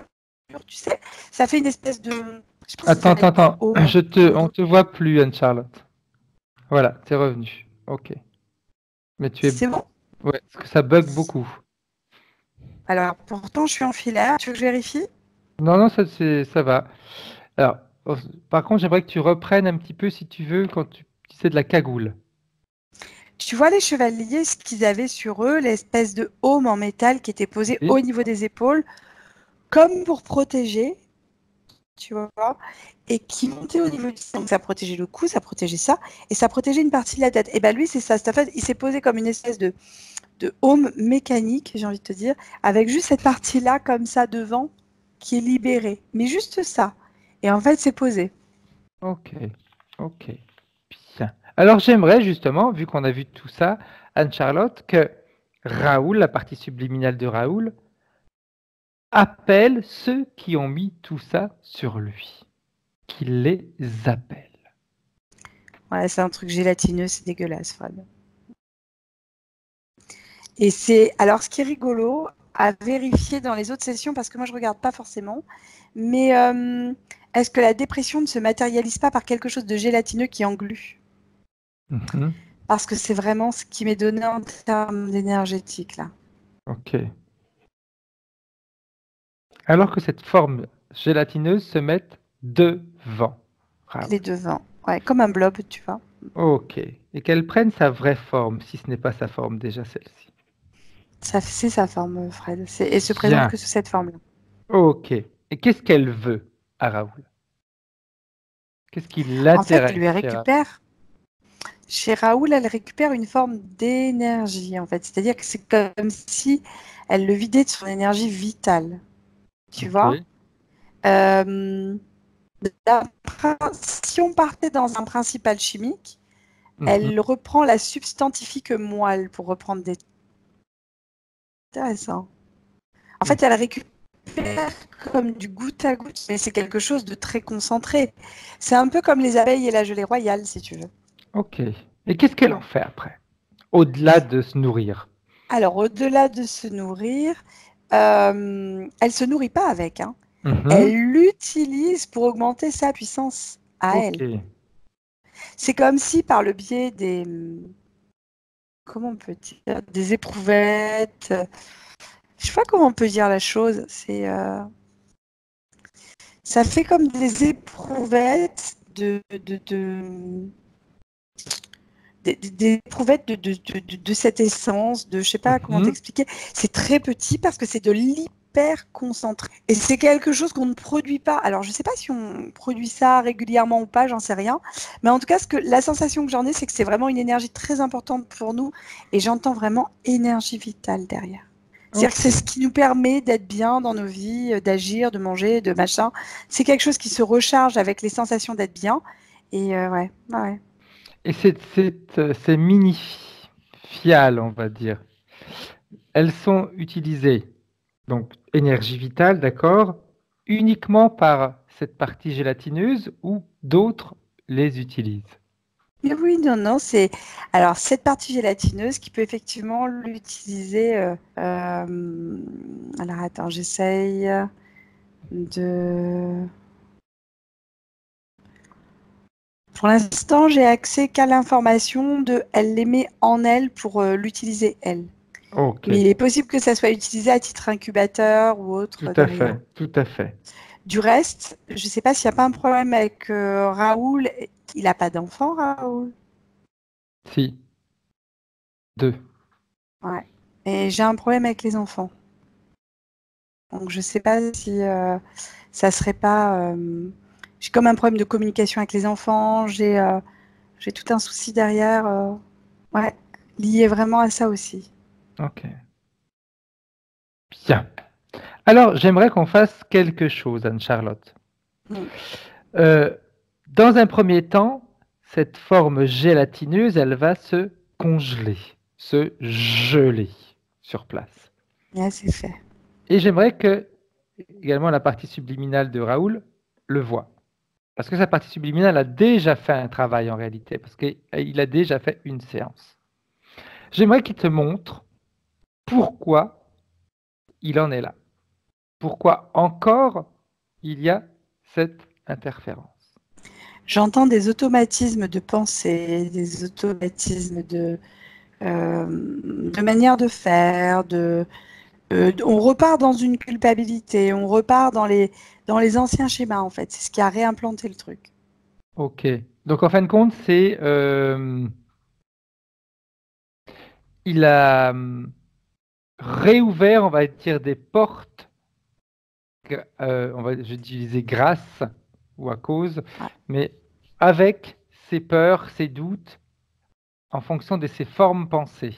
tu sais, ça fait une espèce de, je pense que ça Attends, s'appelle attends, du attends. home. On te voit plus, Anne-Charlotte. Voilà, t'es revenu. Ok. Mais tu es. C'est bon? Ouais, parce que ça bug beaucoup. Alors, pourtant, je suis en filaire. Tu veux que je vérifie? Non, non, ça va. Alors, oh, par contre, j'aimerais que tu reprennes un petit peu, si tu veux, quand tu disais de la cagoule. Tu vois les chevaliers, ce qu'ils avaient sur eux, l'espèce de home en métal qui était posé Oui. au niveau des épaules, comme pour protéger, tu vois, et qui montait au niveau du donc ça protégeait le cou, ça protégeait ça, et ça protégeait une partie de la tête. Et ben lui, c'est ça. En fait, il s'est posé comme une espèce de home mécanique, j'ai envie de te dire, avec juste cette partie-là, comme ça, devant, qui est libérée. Mais juste ça. Et en fait, c'est posé. Ok, ok. Bien. Alors, j'aimerais justement, vu qu'on a vu tout ça, Anne-Charlotte, que Raoul, la partie subliminale de Raoul, appelle ceux qui ont mis tout ça sur lui. Qu'il les appelle. Ouais, c'est un truc gélatineux, c'est dégueulasse, Fred. Et c'est, alors, ce qui est rigolo, à vérifier dans les autres sessions, parce que moi, je regarde pas forcément, mais est-ce que la dépression ne se matérialise pas par quelque chose de gélatineux qui englue? Mhm. Parce que c'est vraiment ce qui m'est donné en termes d'énergétique, là. Ok. Alors que cette forme gélatineuse se met devant Les Raoul. devants. Ouais, comme un blob, tu vois. Ok. Et qu'elle prenne sa vraie forme, si ce n'est pas sa forme déjà celle-ci. C'est sa forme, Fred. Et se présente Bien. que sous cette forme-là. Ok. Et qu'est-ce qu'elle veut à Raoul? Qu'est-ce qui En fait, elle l'intéresse lui chez Raoul? chez Raoul, elle récupère une forme d'énergie, en fait. C'est-à-dire que c'est comme si elle le vidait de son énergie vitale. Tu vois? Ok. Euh, si on partait dans un principe alchimique, Mhm. elle reprend la substantifique moelle pour reprendre des. Intéressant. En fait, elle récupère comme du goutte à goutte, mais c'est quelque chose de très concentré. C'est un peu comme les abeilles et la gelée royale, si tu veux. Ok. Et qu'est-ce qu'elle en fait après? Au-delà de se nourrir. Alors, au-delà de se nourrir, elle se nourrit pas avec, hein. Mhm. Elle l'utilise pour augmenter sa puissance à Ok. elle. C'est comme si par le biais comment on peut dire, des éprouvettes, Je sais pas comment on peut dire la chose. Ça fait comme des éprouvettes des éprouvettes de cette essence, je sais pas comment t'expliquer. C'est très petit parce que c'est de l'hyper concentré. Et c'est quelque chose qu'on ne produit pas. Alors, je sais pas si on produit ça régulièrement ou pas, j'en sais rien. Mais en tout cas, la sensation que j'en ai, c'est que c'est vraiment une énergie très importante pour nous. Et j'entends vraiment énergie vitale derrière. C'est-à-dire que c'est ce qui nous permet d'être bien dans nos vies, d'agir, de manger, de machin. C'est quelque chose qui se recharge avec les sensations d'être bien. Et ouais. Et ces mini-fiales, on va dire, elles sont utilisées, donc énergie vitale, d'accord, uniquement par cette partie gélatineuse ou d'autres les utilisent? Mais oui, non, c'est... Alors, cette partie gélatineuse qui peut effectivement l'utiliser... Alors, attends, j'essaye de... Pour l'instant, j'ai accès qu'à l'information de elle les met en elle pour l'utiliser elle. Ok. Mais il est possible que ça soit utilisé à titre incubateur ou autre Tout à derrière. fait, tout à fait. Du reste, je ne sais pas s'il n'y a pas un problème avec Raoul. Il n'a pas d'enfant, Raoul? Si, 2. Ouais. Et j'ai un problème avec les enfants. Donc, je ne sais pas si ça serait pas... J'ai comme un problème de communication avec les enfants. J'ai tout un souci derrière. Ouais, lié vraiment à ça aussi. Ok. Bien. Alors, j'aimerais qu'on fasse quelque chose, Anne-Charlotte. Dans un premier temps, cette forme gélatineuse, elle va se congeler, se geler sur place. Ouais, c'est fait. Et j'aimerais que également la partie subliminale de Raoul le voit. Parce que sa partie subliminale a déjà fait un travail en réalité, parce qu'il a déjà fait une séance. J'aimerais qu'il te montre pourquoi il en est là. Pourquoi encore il y a cette interférence. J'entends des automatismes de pensée, des automatismes de manière de faire, on repart dans une culpabilité, on repart dans les anciens schémas, en fait. C'est ce qui a réimplanté le truc. Ok. Donc en fin de compte, c'est il a réouvert, on va dire, des portes. Je vais utiliser grâce ou à cause, mais avec ses peurs, ses doutes, en fonction de ses formes pensées.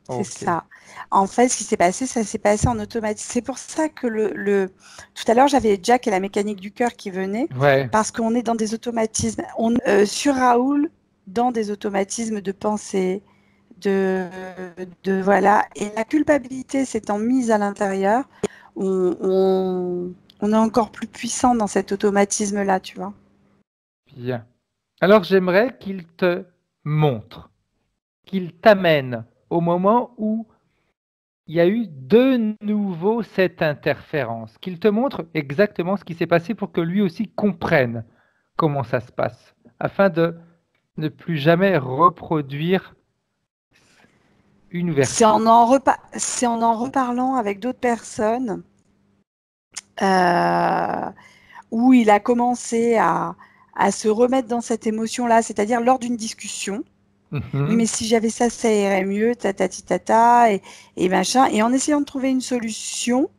C'est ça. En fait, ce qui s'est passé, ça s'est passé en automatique. C'est pour ça que tout à l'heure, j'avais Jack et la mécanique du cœur qui venaient, parce qu'on est dans des automatismes. Sur Raoul, dans des automatismes de pensée, voilà. Et la culpabilité s'étant mise à l'intérieur, on est encore plus puissant dans cet automatisme-là, tu vois. Bien. Alors, j'aimerais qu'il te montre, qu'il t'amène au moment où il y a eu de nouveau cette interférence, qu'il te montre exactement ce qui s'est passé pour que lui aussi comprenne comment ça se passe, afin de ne plus jamais reproduire une ouverture. C'est en reparlant avec d'autres personnes où il a commencé à se remettre dans cette émotion-là, c'est-à-dire lors d'une discussion. Oui, mais si j'avais ça, ça irait mieux, tatati tata, et machin. Et en essayant de trouver une solution,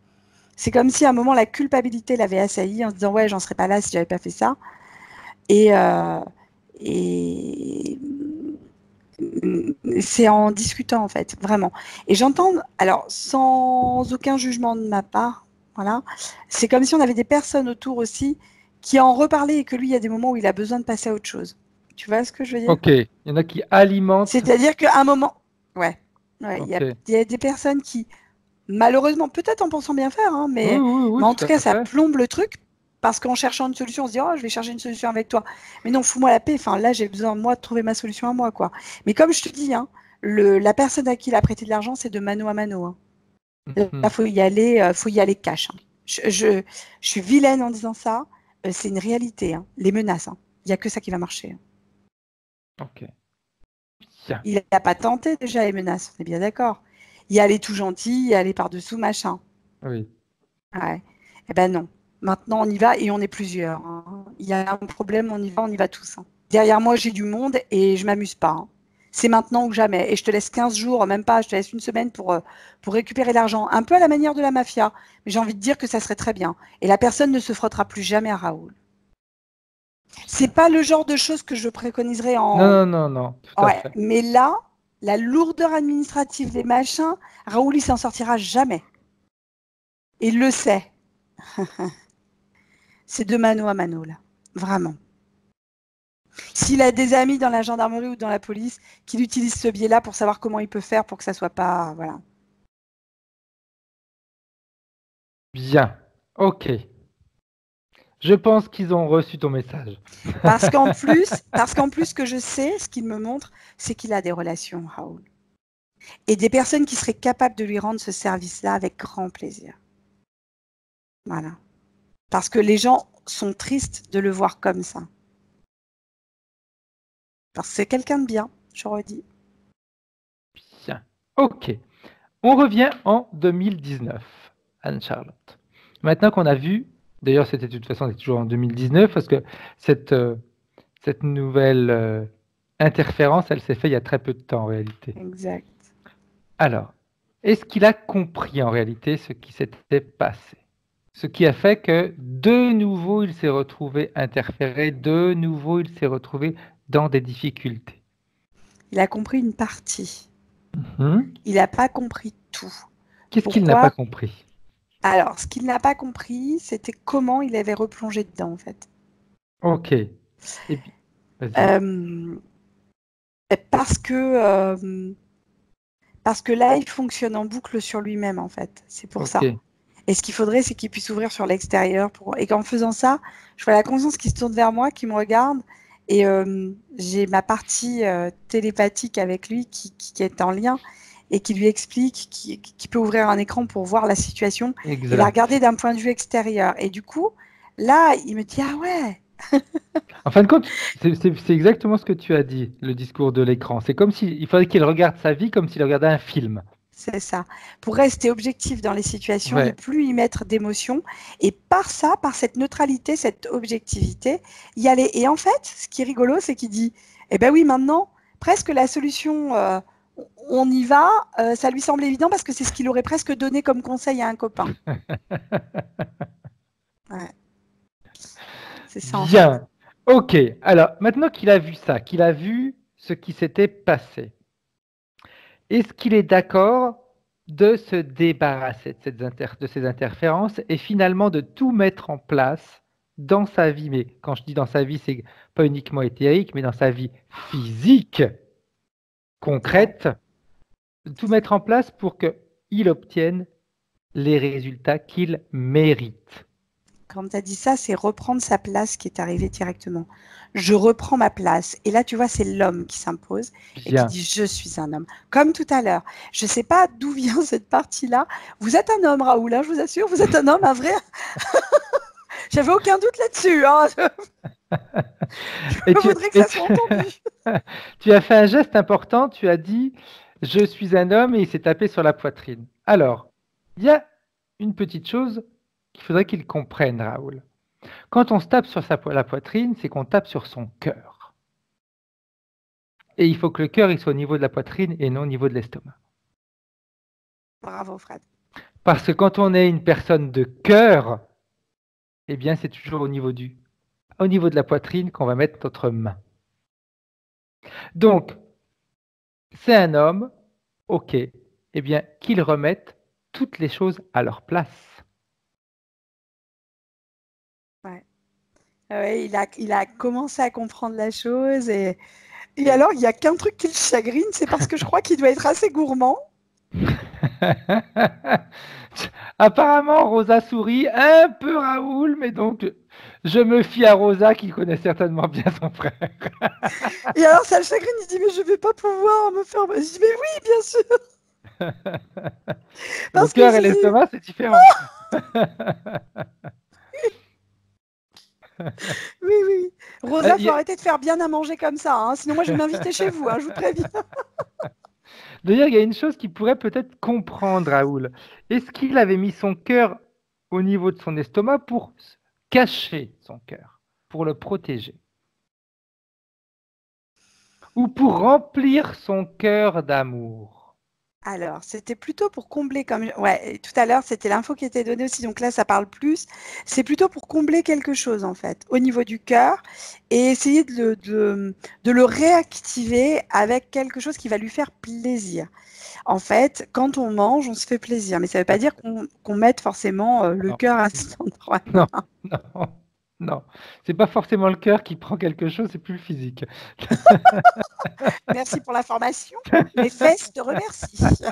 c'est comme si à un moment la culpabilité l'avait assailli en se disant ouais, j'en serais pas là si j'avais pas fait ça. Et c'est en discutant en fait, vraiment. Et j'entends, alors sans aucun jugement de ma part, voilà, c'est comme si on avait des personnes autour aussi qui en reparlaient et que lui, il y a des moments où il a besoin de passer à autre chose. Tu vois ce que je veux dire? Ok, il y en a qui alimentent. C'est-à-dire qu'à un moment, ouais, il y a des personnes qui, malheureusement, peut-être en pensant bien faire, hein, mais en tout cas, ça plombe le truc parce qu'en cherchant une solution, on se dit oh, je vais chercher une solution avec toi. Mais non, fous-moi la paix. Enfin, là, j'ai besoin moi de trouver ma solution à moi, quoi. Mais comme je te dis, hein, la personne à qui il a prêté de l'argent, c'est de mano à mano. Hein. Là, faut y aller cash. Hein. Je suis vilaine en disant ça. C'est une réalité. Hein. Les menaces. Il n'y a que ça qui va marcher. Ok. Il n'a pas tenté déjà les menaces, on est bien d'accord. y aller tout gentil, y aller par-dessous, machin. Oui. Ouais. Eh ben non. Maintenant, on y va et on est plusieurs, hein. Il y a un problème, on y va tous, hein. Derrière moi, j'ai du monde et je m'amuse pas, hein. C'est maintenant ou jamais. Et je te laisse 15 jours, même pas, je te laisse une semaine pour récupérer l'argent. Un peu à la manière de la mafia. Mais j'ai envie de dire que ça serait très bien. Et la personne ne se frottera plus jamais à Raoul. C'est pas le genre de choses que je préconiserais Non, en. non, non, non, tout à Ouais. fait. Mais là, la lourdeur administrative des machins, Raoul, il s'en sortira jamais. Et il le sait. C'est de mano à mano, là. Vraiment. S'il a des amis dans la gendarmerie ou dans la police, qu'il utilise ce biais-là pour savoir comment il peut faire pour que ça soit pas. Voilà. Bien. OK. Je pense qu'ils ont reçu ton message. Parce qu'en plus, ce que je sais, ce qu'il me montre, c'est qu'il a des relations, Raoul. Et des personnes qui seraient capables de lui rendre ce service-là avec grand plaisir. Voilà. Parce que les gens sont tristes de le voir comme ça. Parce que c'est quelqu'un de bien, je redis. Bien. OK. On revient en 2019, Anne-Charlotte. Maintenant qu'on a vu, d'ailleurs, c'était de toute façon, c'est toujours en 2019, parce que cette nouvelle interférence, elle s'est faite il y a très peu de temps en réalité. Exact. Alors, est-ce qu'il a compris en réalité ce qui s'était passé? Ce qui a fait que de nouveau, il s'est retrouvé interféré, de nouveau, il s'est retrouvé dans des difficultés. Il a compris une partie. Mhm. Il n'a pas compris tout. Qu'est-ce qu'il n'a pas compris? Alors, ce qu'il n'a pas compris, c'était comment il avait replongé dedans, en fait. Ok. Et puis, vas-y. Parce que là, il fonctionne en boucle sur lui-même, en fait. C'est pour ça. Ok. Et ce qu'il faudrait, c'est qu'il puisse ouvrir sur l'extérieur. Et qu'en faisant ça, je vois la conscience qui se tourne vers moi, qui me regarde. Et j'ai ma partie télépathique avec lui qui est en lien et qui lui explique, qui peut ouvrir un écran pour voir la situation Exact. et la regarder d'un point de vue extérieur. Et du coup, là, il me dit, ah ouais. En fin de compte, c'est exactement ce que tu as dit, le discours de l'écran. C'est comme s'il fallait qu'il regarde sa vie comme s'il regardait un film. C'est ça. Pour rester objectif dans les situations, Ouais. ne plus y mettre d'émotion. Et par ça, par cette neutralité, cette objectivité, y aller. Et en fait, ce qui est rigolo, c'est qu'il dit, eh ben oui, maintenant, presque la solution, on y va, ça lui semble évident parce que c'est ce qu'il aurait presque donné comme conseil à un copain. Ouais. C'est ça, en fait. Bien. Ok. Alors, maintenant qu'il a vu ça, qu'il a vu ce qui s'était passé, est-ce qu'il est d'accord de se débarrasser de ces interférences et finalement de tout mettre en place dans sa vie? Mais quand je dis dans sa vie, c'est pas uniquement éthérique, mais dans sa vie physique, concrète, de tout mettre en place pour qu'il obtienne les résultats qu'il mérite. Quand tu as dit ça, c'est reprendre sa place qui est arrivé directement. Je reprends ma place. Et là, tu vois, c'est l'homme qui s'impose et qui dit « je suis un homme ». Comme tout à l'heure. Je ne sais pas d'où vient cette partie-là. Vous êtes un homme, Raoul, hein, je vous assure. Vous êtes un homme, un vrai. J'avais aucun doute là-dessus. Hein. Je voudrais que ça soit entendu. Tu as fait un geste important. Tu as dit « je suis un homme » et il s'est tapé sur la poitrine. Alors, il y a une petite chose qu'il faudrait qu'il comprenne, Raoul. Quand on se tape sur la poitrine, c'est qu'on tape sur son cœur. Et il faut que le cœur il soit au niveau de la poitrine et non au niveau de l'estomac. Bravo, Fred. Parce que quand on est une personne de cœur, eh bien, c'est toujours au niveau de la poitrine qu'on va mettre notre main. Donc, c'est un homme, ok, eh bien, qu'il remette toutes les choses à leur place. Ouais. Ouais, il a commencé à comprendre la chose et alors, il n'y a qu'un truc qui le chagrine, c'est parce que je crois qu'il doit être assez gourmand. Apparemment, Rosa sourit un peu Raoul, mais donc je me fie à Rosa qui connaît certainement bien son frère. Et alors, ça le chagrine, il dit « mais je ne vais pas pouvoir me faire… » Je dis « mais oui, bien sûr !» Le cœur et l'estomac, c'est différent. Oui, oui. Rosa, il faut arrêter de faire bien à manger comme ça, hein, sinon moi je vais m'inviter chez vous, hein, je vous préviens. D'ailleurs, il y a une chose qui pourrait peut-être comprendre Raoul. Est-ce qu'il avait mis son cœur au niveau de son estomac pour cacher son cœur, pour le protéger, ou pour remplir son cœur d'amour? Alors, c'était plutôt pour combler, comme ouais, tout à l'heure, c'était l'info qui était donnée aussi, donc là, ça parle plus. C'est plutôt pour combler quelque chose, en fait, au niveau du cœur, et essayer de le réactiver avec quelque chose qui va lui faire plaisir. En fait, quand on mange, on se fait plaisir, mais ça ne veut pas dire qu'on mette forcément le Non, cœur à cet endroit. non, non, non. C'est pas forcément le cœur qui prend quelque chose, c'est plus le physique. Merci pour l'information. Mes fesses te remercient.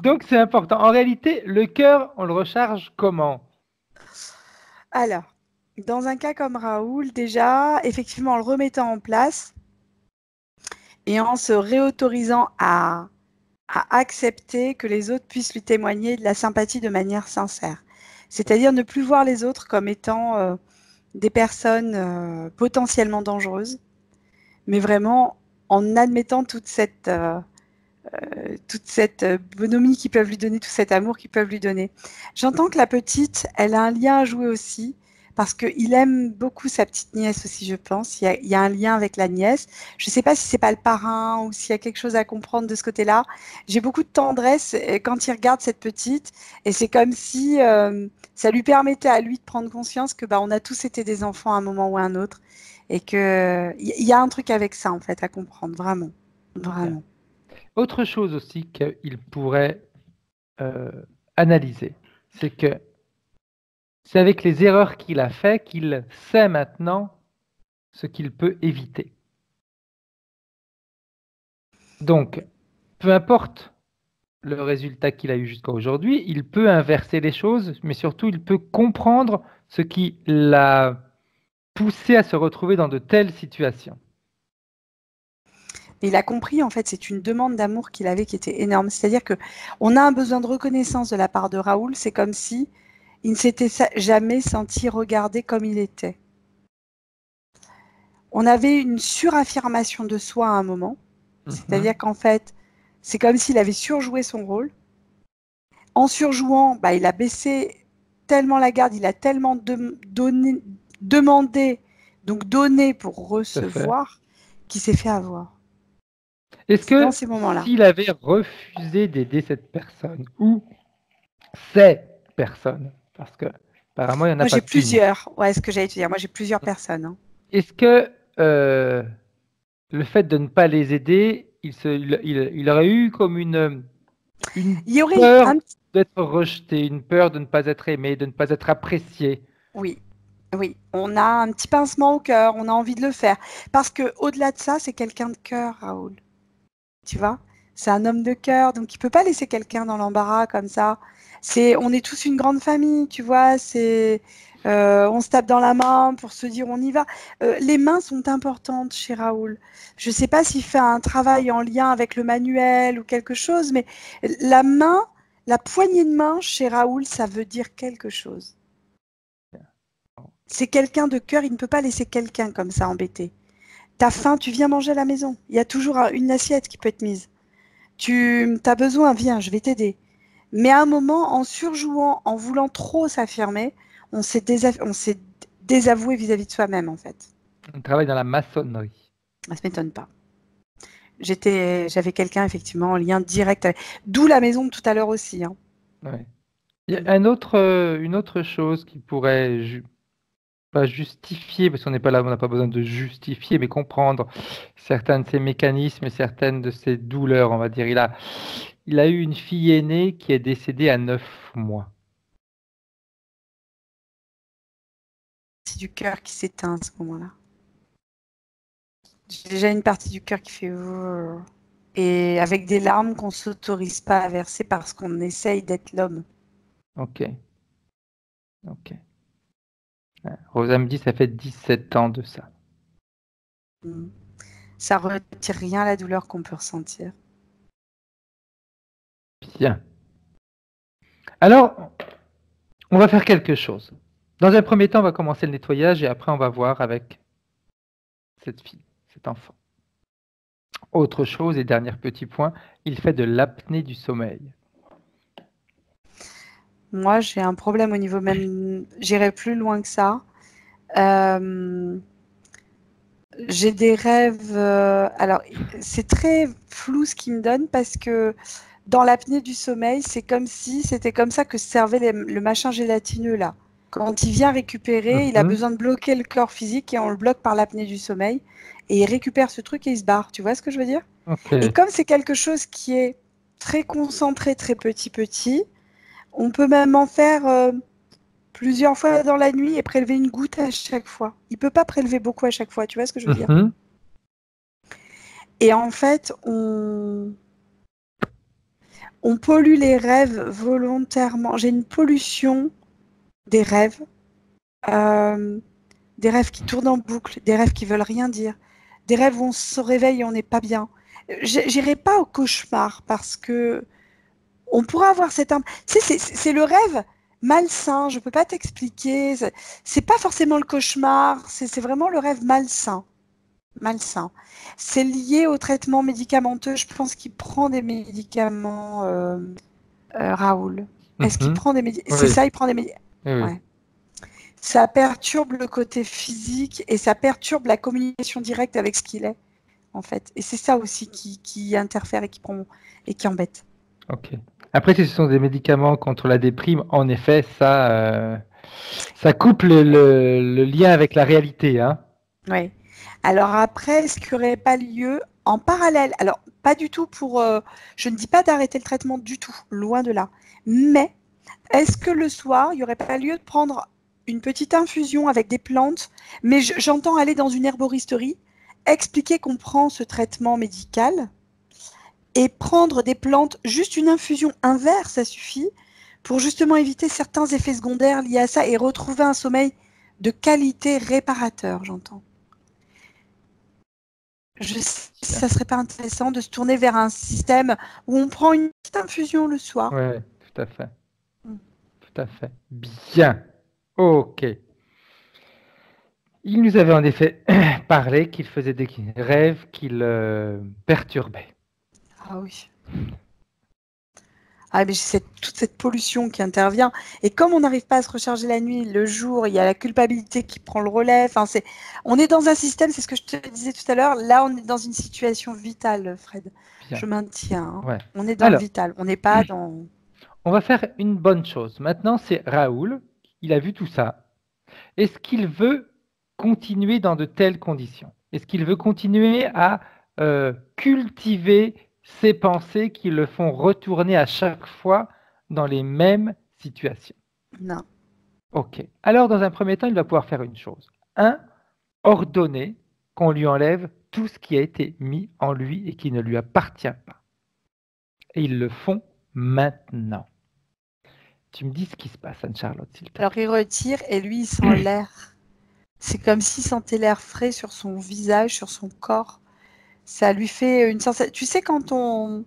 Donc c'est important. En réalité, le cœur, on le recharge comment? Alors, dans un cas comme Raoul, déjà, effectivement, en le remettant en place et en se réautorisant à accepter que les autres puissent lui témoigner de la sympathie de manière sincère. C'est-à-dire ne plus voir les autres comme étant des personnes potentiellement dangereuses, mais vraiment en admettant toute cette bonhomie qu'ils peuvent lui donner, tout cet amour qu'ils peuvent lui donner. J'entends que la petite, elle a un lien à jouer aussi, parce qu'il aime beaucoup sa petite nièce aussi, je pense. Il y a un lien avec la nièce. Je ne sais pas si c'est pas le parrain ou s'il y a quelque chose à comprendre de ce côté-là. J'ai beaucoup de tendresse quand il regarde cette petite, et c'est comme si ça lui permettait à lui de prendre conscience que on a tous été des enfants à un moment ou à un autre, et que il y a un truc avec ça en fait à comprendre, vraiment, vraiment. Autre chose aussi qu'il pourrait analyser, c'est que c'est avec les erreurs qu'il a fait qu'il sait maintenant ce qu'il peut éviter. Donc, peu importe le résultat qu'il a eu jusqu'à aujourd'hui, il peut inverser les choses, mais surtout il peut comprendre ce qui l'a poussé à se retrouver dans de telles situations. Et il a compris, en fait, c'est une demande d'amour qu'il avait qui était énorme. C'est-à-dire que on a un besoin de reconnaissance de la part de Raoul. C'est comme si il ne s'était jamais senti regardé comme il était. On avait une suraffirmation de soi à un moment. C'est-à-dire qu'en fait, c'est comme s'il avait surjoué son rôle. En surjouant, il a baissé tellement la garde, il a tellement demandé, donc donné pour recevoir, qu'il s'est fait avoir. Est-ce C'est dans que ces moments-là. s'il avait refusé d'aider cette personne ou ces personnes, parce que apparemment il n'y en a Moi, pas j'ai qu'une. plusieurs. Ouais, ce que j'allais te dire. Moi, j'ai plusieurs personnes. Hein. Est-ce que le fait de ne pas les aider, il aurait eu comme une Il y aurait peur un... d'être rejeté, une peur de ne pas être aimé, de ne pas être apprécié? Oui, oui. On a un petit pincement au cœur. On a envie de le faire. Parce que au-delà de ça, c'est quelqu'un de cœur, Raoul. Tu vois? C'est un homme de cœur. Donc, il peut pas laisser quelqu'un dans l'embarras comme ça. On est tous une grande famille, tu vois. On se tape dans la main pour se dire on y va. Les mains sont importantes chez Raoul. Je ne sais pas s'il fait un travail en lien avec le manuel ou quelque chose, mais la main, la poignée de main chez Raoul, ça veut dire quelque chose. C'est quelqu'un de cœur, il ne peut pas laisser quelqu'un comme ça embêté. T'as faim, tu viens manger à la maison. Il y a toujours une assiette qui peut être mise. Tu as besoin, viens, je vais t'aider. Mais à un moment, en surjouant, en voulant trop s'affirmer, on s'est désavoué vis-à-vis de soi-même, en fait. On travaille dans la maçonnerie. Ça ne m'étonne pas. J'avais quelqu'un, effectivement, en lien direct avec... D'où la maison de tout à l'heure aussi. Hein. Ouais. Il y a une autre chose qui pourrait pas justifier, parce qu'on n'est pas là, on n'a pas besoin de justifier, mais comprendre certains de ces mécanismes et certaines de ces douleurs, on va dire. Il a eu une fille aînée qui est décédée à 9 mois. C'est du cœur qui s'éteint à ce moment-là. J'ai déjà une partie du cœur qui fait... Et avec des larmes qu'on ne s'autorise pas à verser parce qu'on essaye d'être l'homme. Ok. Ok. Rosa me dit ça fait 17 ans de ça. Ça retire rien à la douleur qu'on peut ressentir. Bien. Alors, on va faire quelque chose. Dans un premier temps, on va commencer le nettoyage et après, on va voir avec cette fille, cet enfant. Autre chose, et dernier petit point, il fait de l'apnée du sommeil. Moi, j'ai un problème au niveau même, j'irai plus loin que ça. J'ai des rêves, alors c'est très flou ce qu'il me donne parce que dans l'apnée du sommeil, c'est comme si c'était comme ça que servait le machin gélatineux là. Quand il vient récupérer, il a Mhm. besoin de bloquer le corps physique et on le bloque par l'apnée du sommeil et il récupère ce truc et il se barre. Tu vois ce que je veux dire? Ok. Et comme c'est quelque chose qui est très concentré, très petit, on peut même en faire plusieurs fois dans la nuit et prélever une goutte à chaque fois. Il peut pas prélever beaucoup à chaque fois, tu vois ce que je veux dire? Mhm. Et en fait, on pollue les rêves volontairement. J'ai une pollution des rêves, euh, des rêves qui tournent en boucle, des rêves qui veulent rien dire, des rêves où on se réveille et on n'est pas bien. J'irai pas au cauchemar parce que on pourra avoir cette... Tu sais, c'est le rêve malsain, je peux pas t'expliquer. C'est pas forcément le cauchemar, c'est vraiment le rêve malsain. Malsain. C'est lié au traitement médicamenteux. Je pense qu'il prend des médicaments, Raoul. Est-ce qu'il Mhm. prend des médicaments? C'est Oui, ça, il prend des médicaments. oui, oui. Ouais. Ça perturbe le côté physique et ça perturbe la communication directe avec ce qu'il est, en fait. Et c'est ça aussi qui interfère et qui prend et qui embête. Ok. Après, si ce sont des médicaments contre la déprime, en effet, ça coupe le lien avec la réalité, hein. Ouais. Alors après, est-ce qu'il n'y aurait pas lieu en parallèle? Alors, pas du tout pour. Je ne dis pas d'arrêter le traitement du tout, loin de là. Mais est-ce que le soir, il n'y aurait pas lieu de prendre une petite infusion avec des plantes? Mais j'entends aller dans une herboristerie, expliquer qu'on prend ce traitement médical et prendre des plantes, juste une infusion, un verre, ça suffit, pour justement éviter certains effets secondaires liés à ça et retrouver un sommeil de qualité réparateur, j'entends. Bien. Ça serait pas intéressant de se tourner vers un système où on prend une petite infusion le soir. Ouais, tout à fait. Tout à fait. Bien. Ok. Il nous avait en effet parlé qu'il faisait des rêves qui le perturbaient. Ah oui. Ah, mais j'ai toute cette pollution qui intervient. Et comme on n'arrive pas à se recharger la nuit, le jour, il y a la culpabilité qui prend le relais. Enfin, on est dans un système, c'est ce que je te disais tout à l'heure. Là, on est dans une situation vitale, Fred. Bien. Je maintiens, hein. Ouais. On est dans le Alors, vital. On n'est pas dans. on va faire une bonne chose. Maintenant, c'est Raoul. Il a vu tout ça. Est-ce qu'il veut continuer dans de telles conditions? Est-ce qu'il veut continuer à cultiver ces pensées qui le font retourner à chaque fois dans les mêmes situations? Non. Ok. Alors, dans un premier temps, il va pouvoir faire une chose. Un, ordonner qu'on lui enlève tout ce qui a été mis en lui et qui ne lui appartient pas. Et ils le font maintenant. Tu me dis ce qui se passe, Anne-Charlotte, s'il te Alors, plaît. il retire et lui, il sent l'air. C'est comme s'il sentait l'air frais sur son visage, sur son corps. Ça lui fait une sensation. Tu sais, quand on.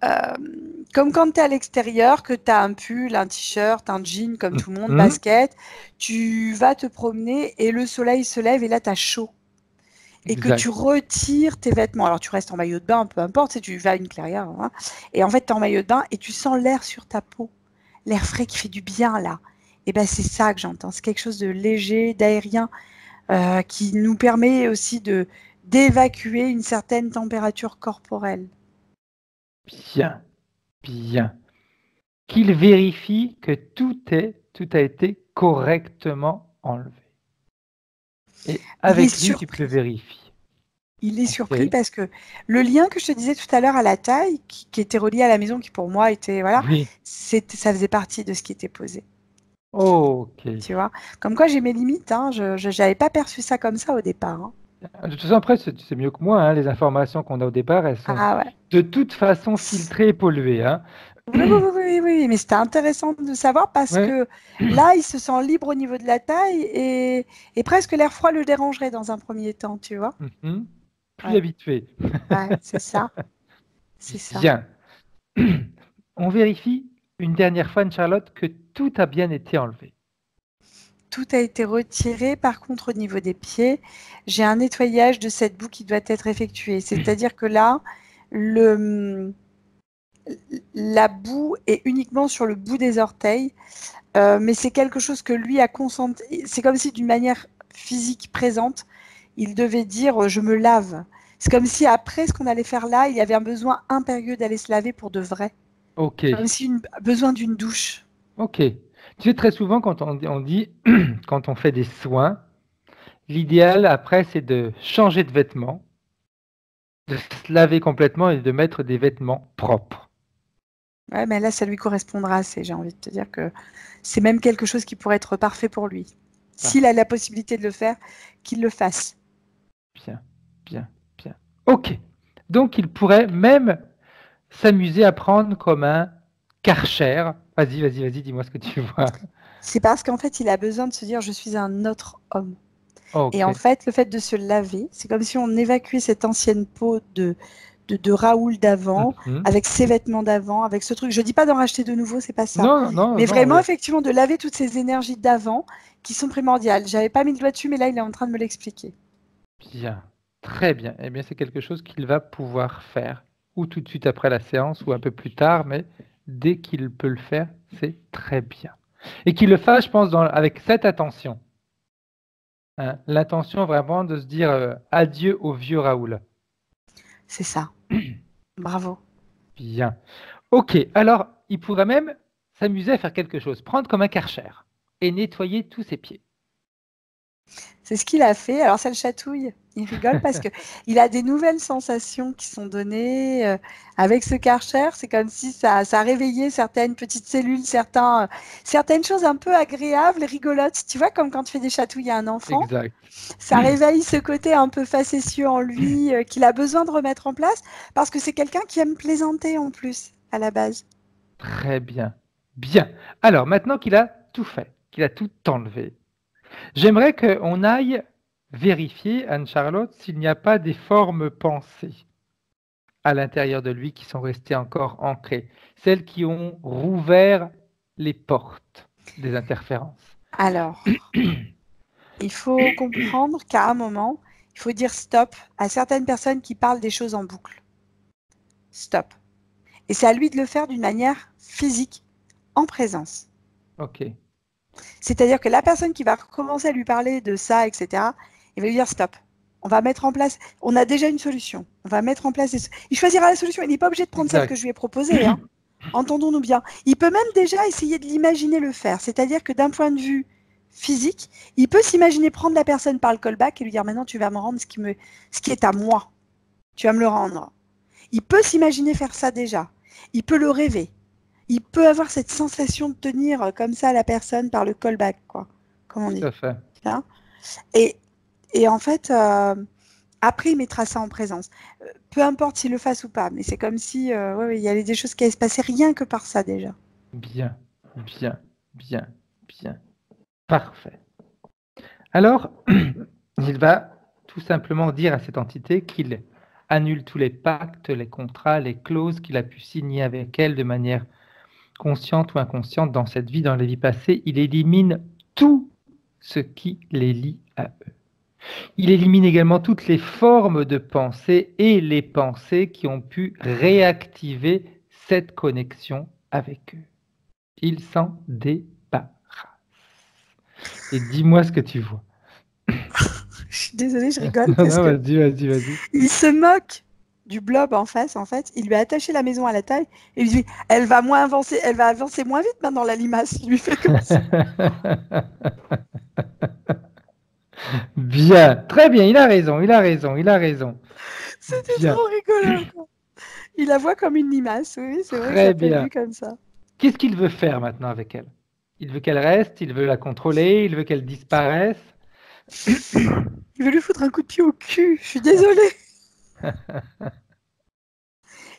euh, Comme quand tu es à l'extérieur, que tu as un pull, un t-shirt, un jean, comme tout le monde, Mhm. basket, tu vas te promener et le soleil se lève et là, tu as chaud. Et que tu Exact. retires tes vêtements. Alors, tu restes en maillot de bain, peu importe, si tu vas à une clairière. Hein, et en fait, tu es en maillot de bain et tu sens l'air sur ta peau. L'air frais qui fait du bien, là. Et ben, c'est ça que j'entends. C'est quelque chose de léger, d'aérien, qui nous permet aussi d'évacuer une certaine température corporelle. Bien, bien. Qu'il vérifie que tout a été correctement enlevé. Et Il est avec lui, tu peux surpris. vérifier. Il est Ok. surpris parce que le lien que je te disais tout à l'heure à la taille, qui était relié à la maison, qui pour moi était, voilà, Oui. ça faisait partie de ce qui était posé. Ok. Tu vois? Comme quoi j'ai mes limites, hein. Je n'avais pas perçu ça comme ça au départ, hein. De toute façon, après, c'est mieux que moi, hein. Les informations qu'on a au départ, elles sont Ah ouais. de toute façon filtrées et polluées, hein. Oui, oui, oui, oui, oui, mais c'était intéressant de savoir parce Ouais. que là, il se sent libre au niveau de la taille et presque l'air froid le dérangerait dans un premier temps, tu vois? Mhm. Plus Ouais, habitué. ouais, c'est ça, c'est ça. Bien. On vérifie une dernière fois, Charlotte, que tout a bien été enlevé. tout a été retiré. Par contre, au niveau des pieds, j'ai un nettoyage de cette boue qui doit être effectué. C'est-à-dire que là, la boue est uniquement sur le bout des orteils, mais c'est quelque chose que lui a consenti. C'est comme si d'une manière physique présente, il devait dire je me lave. C'est comme si après ce qu'on allait faire là, il y avait un besoin impérieux d'aller se laver pour de vrai. Ok, Comme si besoin d'une douche. ok. Tu sais, très souvent, quand on dit, quand on fait des soins, l'idéal après, c'est de changer de vêtements, de se laver complètement et de mettre des vêtements propres. Ouais, mais là, ça lui correspondra assez. J'ai envie de te dire que c'est même quelque chose qui pourrait être parfait pour lui. S'il a la possibilité de le faire, qu'il le fasse. Bien, bien, bien. Ok. Donc, il pourrait même s'amuser à prendre comme un Karcher. Vas-y, dis-moi ce que tu vois. C'est parce qu'en fait, il a besoin de se dire je suis un autre homme. Ok. Et en fait, le fait de se laver, c'est comme si on évacuait cette ancienne peau de Raoul d'avant, Mhm. avec ses vêtements d'avant, avec ce truc. Je dis pas d'en racheter de nouveau, c'est pas ça. Non, non, Mais non. vraiment, effectivement, de laver toutes ces énergies d'avant qui sont primordiales. J'avais pas mis le doigt dessus, mais là, il est en train de me l'expliquer. Bien, très bien. Eh bien, c'est quelque chose qu'il va pouvoir faire, ou tout de suite après la séance, ou un peu plus tard, mais dès qu'il peut le faire, c'est très bien. Et qu'il le fasse, je pense, avec cette attention. Hein, l'intention vraiment de se dire adieu au vieux Raoul. C'est ça. Bravo. Bien. Ok, alors il pourrait même s'amuser à faire quelque chose, prendre comme un Karcher et nettoyer tous ses pieds. C'est ce qu'il a fait. Alors ça le chatouille. Il rigole parce que il a des nouvelles sensations qui sont données avec ce Karcher. C'est comme si ça a réveillé certaines petites cellules, certaines choses un peu agréables, rigolotes. Tu vois, comme quand tu fais des chatouilles à un enfant. Exact. Ça réveille ce côté un peu facétieux en lui qu'il a besoin de remettre en place parce que c'est quelqu'un qui aime plaisanter en plus à la base. Très bien. Bien. Alors maintenant qu'il a tout fait, qu'il a tout enlevé, j'aimerais qu'on aille vérifier, Anne-Charlotte, s'il n'y a pas des formes pensées à l'intérieur de lui qui sont restées encore ancrées, celles qui ont rouvert les portes des interférences. Alors, il faut comprendre qu'à un moment, il faut dire stop à certaines personnes qui parlent des choses en boucle. Stop. Et c'est à lui de le faire d'une manière physique, en présence. Ok. C'est-à-dire que la personne qui va commencer à lui parler de ça, etc., il va lui dire stop. On va mettre en place, on a déjà une solution. On va mettre en place, il choisira la solution. Il n'est pas obligé de prendre celle Exact. que je lui ai proposée. Hein. Entendons-nous bien. Il peut même déjà essayer de l'imaginer le faire. C'est-à-dire que d'un point de vue physique, il peut s'imaginer prendre la personne par le callback et lui dire maintenant tu vas me rendre ce qui est à moi. Tu vas me le rendre. Il peut s'imaginer faire ça déjà. Il peut le rêver. Il peut avoir cette sensation de tenir comme ça la personne par le callback, quoi, comme on dit. Tout à fait. Hein. Et en fait, après, il mettra ça en présence. Peu importe s'il le fasse ou pas, mais c'est comme si il y avait des choses qui allaient se passer rien que par ça déjà. Bien, bien, bien, bien. Parfait. Alors, il va tout simplement dire à cette entité qu'il annule tous les pactes, les contrats, les clauses qu'il a pu signer avec elle de manière consciente ou inconsciente dans cette vie, dans les vies passées. Il élimine tout ce qui les lie à eux. Il élimine également toutes les formes de pensée et les pensées qui ont pu réactiver cette connexion avec eux. Il s'en débarrasse. Et dis-moi ce que tu vois. Je suis désolée, je rigole. Non, Parce que vas-y. il se moque du blob en face, en fait. Il lui a attaché la maison à la taille et il lui dit elle va avancer moins vite maintenant, la limace. Il lui fait comme ça. Bien, très bien, il a raison. C'était Bien, trop rigolo, quoi. Il la voit comme une limace, oui, c'est vrai que très ça peut être bien. vu comme ça. Qu'est-ce qu'il veut faire maintenant avec elle? Il veut qu'elle reste, il veut la contrôler, il veut qu'elle disparaisse. Il veut lui foutre un coup de pied au cul, je suis désolée.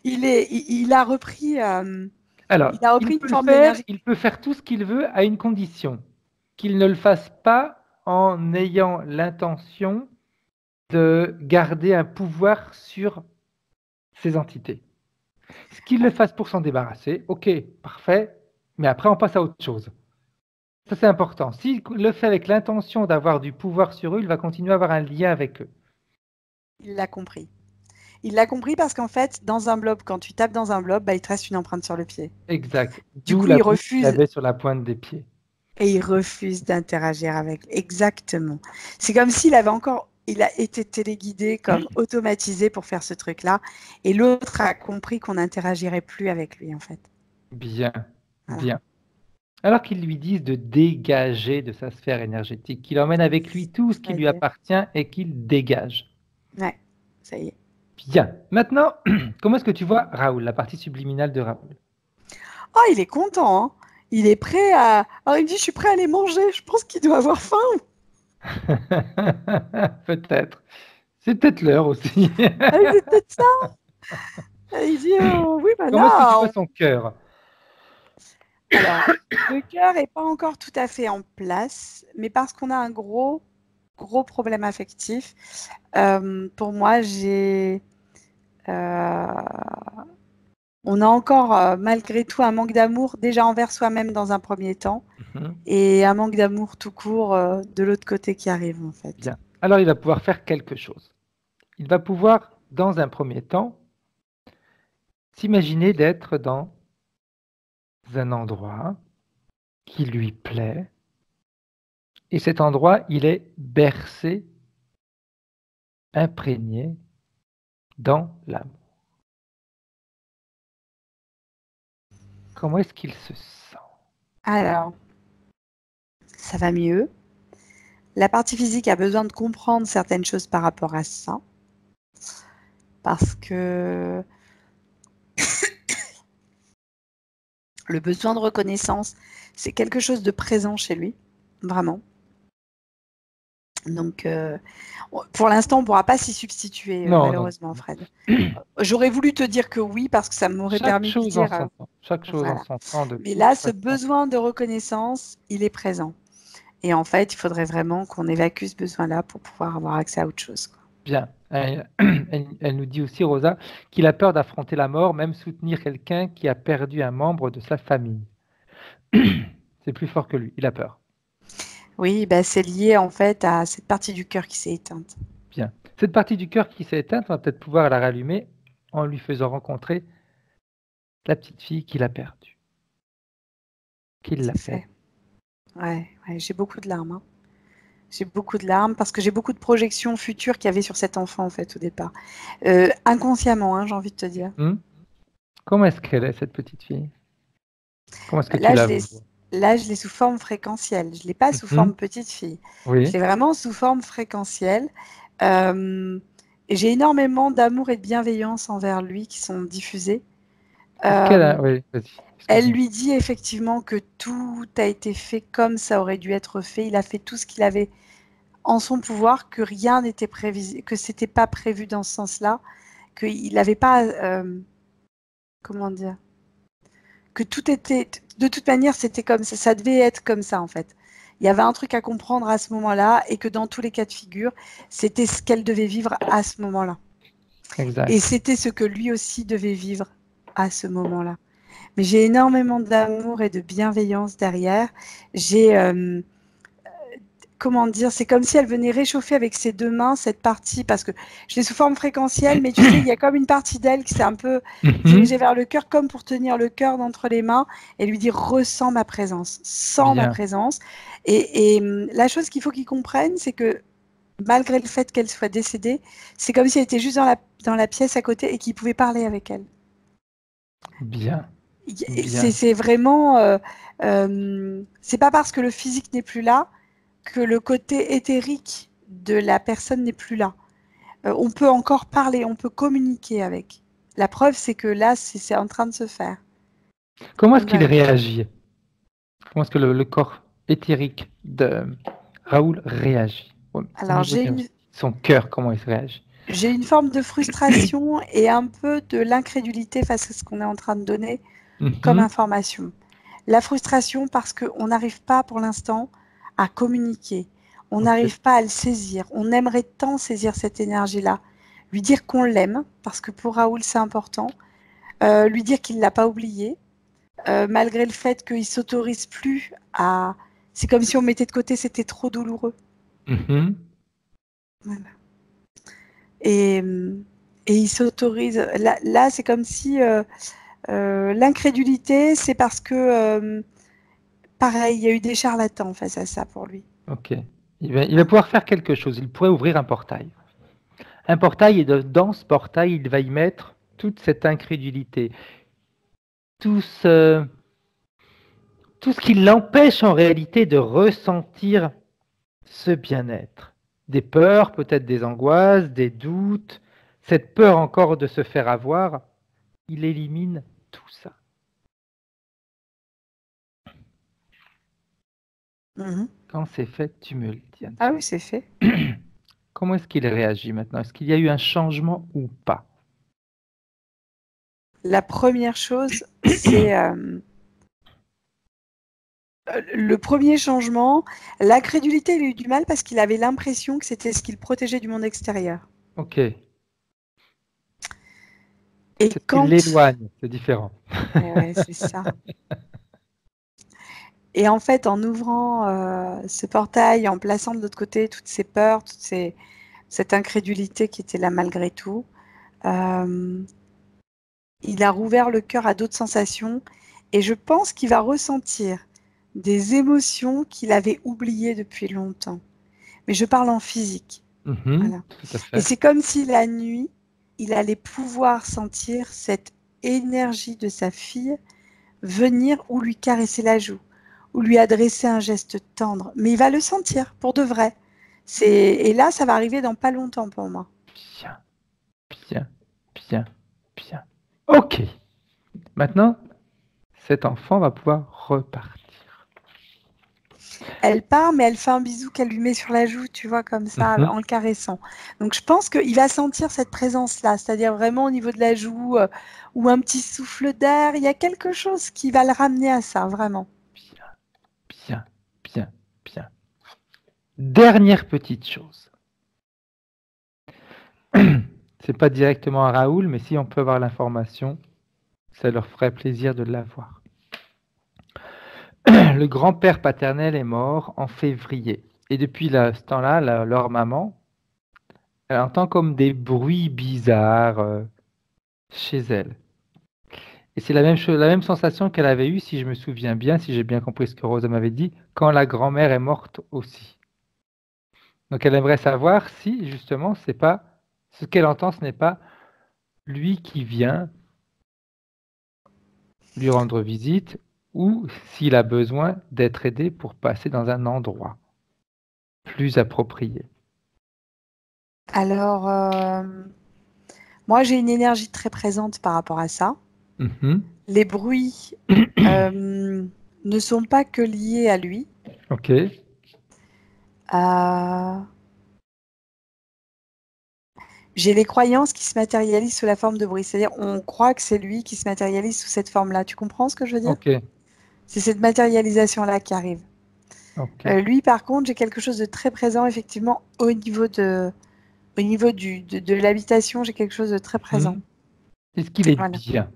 Il a repris, Alors, il a repris il une peut forme d'énergie. il peut faire tout ce qu'il veut à une condition, qu'il ne le fasse pas en ayant l'intention de garder un pouvoir sur ces entités. Qu'il le fasse pour s'en débarrasser, ok, parfait, mais après on passe à autre chose. Ça, c'est important. S'il le fait avec l'intention d'avoir du pouvoir sur eux, il va continuer à avoir un lien avec eux. Il l'a compris. Il l'a compris parce qu'en fait, dans un blob, quand tu tapes dans un blob, bah, il te reste une empreinte sur le pied. Exact. Du D'où coup, la il boule qu'il refuse avait sur la pointe des pieds. et il refuse d'interagir avec. Exactement. C'est comme s'il avait encore, il a été téléguidé comme automatisé pour faire ce truc-là, et l'autre a compris qu'on n'interagirait plus avec lui en fait. Bien, Voilà. bien. Alors qu'ils lui disent de dégager de sa sphère énergétique, qu'il emmène avec lui tout ce qui Ça y lui est. appartient et qu'il dégage. Ouais, ça y est. Bien. Maintenant, comment est-ce que tu vois Raoul, la partie subliminale de Raoul? Oh, il est content, hein. Il est prêt à. Alors il me dit, je suis prêt à aller manger. Je pense qu'il doit avoir faim. Peut-être. C'est peut-être l'heure aussi. Ah, c'est peut-être ça. Il dit, oui, bah Comment est-ce que tu là. vois son cœur? Alors, le cœur n'est pas encore tout à fait en place, mais parce qu'on a un gros problème affectif. Pour moi, on a encore malgré tout un manque d'amour déjà envers soi-même dans un premier temps et un manque d'amour tout court de l'autre côté qui arrive en fait. Bien. Alors, il va pouvoir faire quelque chose. Il va pouvoir, dans un premier temps, s'imaginer d'être dans un endroit qui lui plaît. Et cet endroit, il est bercé, imprégné dans l'amour. Comment est-ce qu'il se sent? Alors, ça va mieux. La partie physique a besoin de comprendre certaines choses par rapport à ça. Parce que le besoin de reconnaissance, c'est quelque chose de présent chez lui, vraiment. Donc, pour l'instant, on ne pourra pas s'y substituer, Non, malheureusement, Fred. J'aurais voulu te dire que oui, parce que ça m'aurait permis de dire. Chaque chose en Voilà. son temps. Mais là, ce besoin de reconnaissance, il est présent. Et en fait, il faudrait vraiment qu'on évacue ce besoin-là pour pouvoir avoir accès à autre chose, quoi. Bien. Elle nous dit aussi, Rosa, qu'il a peur d'affronter la mort, même soutenir quelqu'un qui a perdu un membre de sa famille. C'est plus fort que lui, il a peur. Oui, bah, c'est lié en fait à cette partie du cœur qui s'est éteinte. Bien. Cette partie du cœur qui s'est éteinte, on va peut-être pouvoir la rallumer en lui faisant rencontrer la petite fille qu'il a perdue. Qu'il l'appelle. Ouais, j'ai beaucoup de larmes. Hein. J'ai beaucoup de larmes parce que j'ai beaucoup de projections futures qu'il y avait sur cet enfant en fait au départ. Inconsciemment, hein, j'ai envie de te dire. Comment est-ce qu'elle est, cette petite fille? Comment est-ce que Là, tu la vois? Là, je l'ai sous forme fréquentielle. Je ne l'ai pas sous forme petite fille. Oui. Je l'ai vraiment sous forme fréquentielle. Et j'ai énormément d'amour et de bienveillance envers lui qui sont diffusés. Oui, elle lui dit effectivement que tout a été fait comme ça aurait dû être fait. Il a fait tout ce qu'il avait en son pouvoir, que rien n'était prévu, que c'était pas prévu dans ce sens-là, qu'il n'avait pas, comment dire, que tout était, de toute manière, c'était comme ça, ça devait être comme ça en fait. Il y avait un truc à comprendre à ce moment-là et que dans tous les cas de figure, c'était ce qu'elle devait vivre à ce moment-là. Exact. Et c'était ce que lui aussi devait vivre à ce moment-là. Mais j'ai énormément d'amour et de bienveillance derrière. J'ai, comment dire, c'est comme si elle venait réchauffer avec ses deux mains cette partie, parce que je l'ai sous forme fréquentielle, mais tu sais, il y a comme une partie d'elle qui s'est un peu dirigée vers le cœur, comme pour tenir le cœur d'entre les mains et lui dire ressens ma présence, sens ma présence. Et la chose qu'il faut qu'ils comprennent, c'est que malgré le fait qu'elle soit décédée, c'est comme si elle était juste dans la pièce à côté et qu'il pouvait parler avec elle. Bien. C'est vraiment, c'est pas parce que le physique n'est plus là que le côté éthérique de la personne n'est plus là. On peut encore parler, on peut communiquer avec. La preuve, c'est que là, c'est en train de se faire. Comment est-ce qu'il réagit? Comment est-ce que le corps éthérique de Raoul réagit? Alors, son cœur, comment il réagit? J'ai une forme de frustration et un peu de l'incrédulité face à ce qu'on est en train de donner comme information. La frustration parce qu'on n'arrive pas pour l'instant à communiquer. On n'arrive pas à le saisir. On aimerait tant saisir cette énergie-là. Lui dire qu'on l'aime, parce que pour Raoul, c'est important. Lui dire qu'il ne l'a pas oublié, malgré le fait qu'il ne s'autorise plus à C'est comme si on mettait de côté, c'était trop douloureux. Mhm. Voilà. Et il s'autorise. Là, c'est comme si l'incrédulité, c'est parce que, pareil, il y a eu des charlatans face à ça pour lui. Ok. Il va pouvoir faire quelque chose. Il pourrait ouvrir un portail. Un portail, et dans ce portail, il va y mettre toute cette incrédulité, tout ce, tout ce qui l'empêche en réalité de ressentir ce bien-être. Des peurs, peut-être des angoisses, des doutes, cette peur encore de se faire avoir, il élimine tout ça. Mhm. Quand c'est fait, tu me le dis, Ah Anne-Sophie. oui, c'est fait. Comment est-ce qu'il réagit maintenant? Est-ce qu'il y a eu un changement ou pas? La première chose, c'est le premier changement. L'incrédulité, il a eu du mal parce qu'il avait l'impression que c'était ce qu'il protégeait du monde extérieur. Ok. Et C'est ce qui quand... l'éloigne, c'est différent. Ouais, c'est ça. Et en fait, en ouvrant ce portail, en plaçant de l'autre côté toutes ces peurs, cette incrédulité qui était là malgré tout, il a rouvert le cœur à d'autres sensations et je pense qu'il va ressentir des émotions qu'il avait oubliées depuis longtemps. Mais je parle en physique. Voilà. Tout à Et fait. c'est comme si la nuit, il allait pouvoir sentir cette énergie de sa fille venir ou lui caresser la joue, ou lui adresser un geste tendre. Mais il va le sentir pour de vrai. Et là, ça va arriver dans pas longtemps pour moi. Bien, bien, bien, bien. Ok. Maintenant, cet enfant va pouvoir repartir. Elle part, mais elle fait un bisou qu'elle lui met sur la joue, tu vois, comme ça, en le caressant. Donc je pense qu'il va sentir cette présence-là, c'est-à-dire vraiment au niveau de la joue, ou un petit souffle d'air. Il y a quelque chose qui va le ramener à ça, vraiment. Bien, bien, bien, bien. Dernière petite chose. C'est pas directement à Raoul, mais si on peut avoir l'information, ça leur ferait plaisir de l'avoir. Le grand-père paternel est mort en février. Et depuis ce temps-là, leur maman, elle entend comme des bruits bizarres chez elle. Et c'est la même chose, la même sensation qu'elle avait eue, si je me souviens bien, si j'ai bien compris ce que Rosa m'avait dit, quand la grand-mère est morte aussi. Donc elle aimerait savoir si, justement, c'est pas ce qu'elle entend, ce n'est pas lui qui vient lui rendre visite, ou s'il a besoin d'être aidé pour passer dans un endroit plus approprié. Alors, moi, j'ai une énergie très présente par rapport à ça. Mhm. Les bruits ne sont pas que liés à lui. Ok. J'ai les croyances qui se matérialisent sous la forme de bruit. C'est-à-dire, on croit que c'est lui qui se matérialise sous cette forme-là. Tu comprends ce que je veux dire? Ok. C'est cette matérialisation-là qui arrive. Ok. Lui, par contre, j'ai quelque chose de très présent, effectivement, au niveau de l'habitation, j'ai quelque chose de très présent. Est-ce qu'il est Voilà. bien?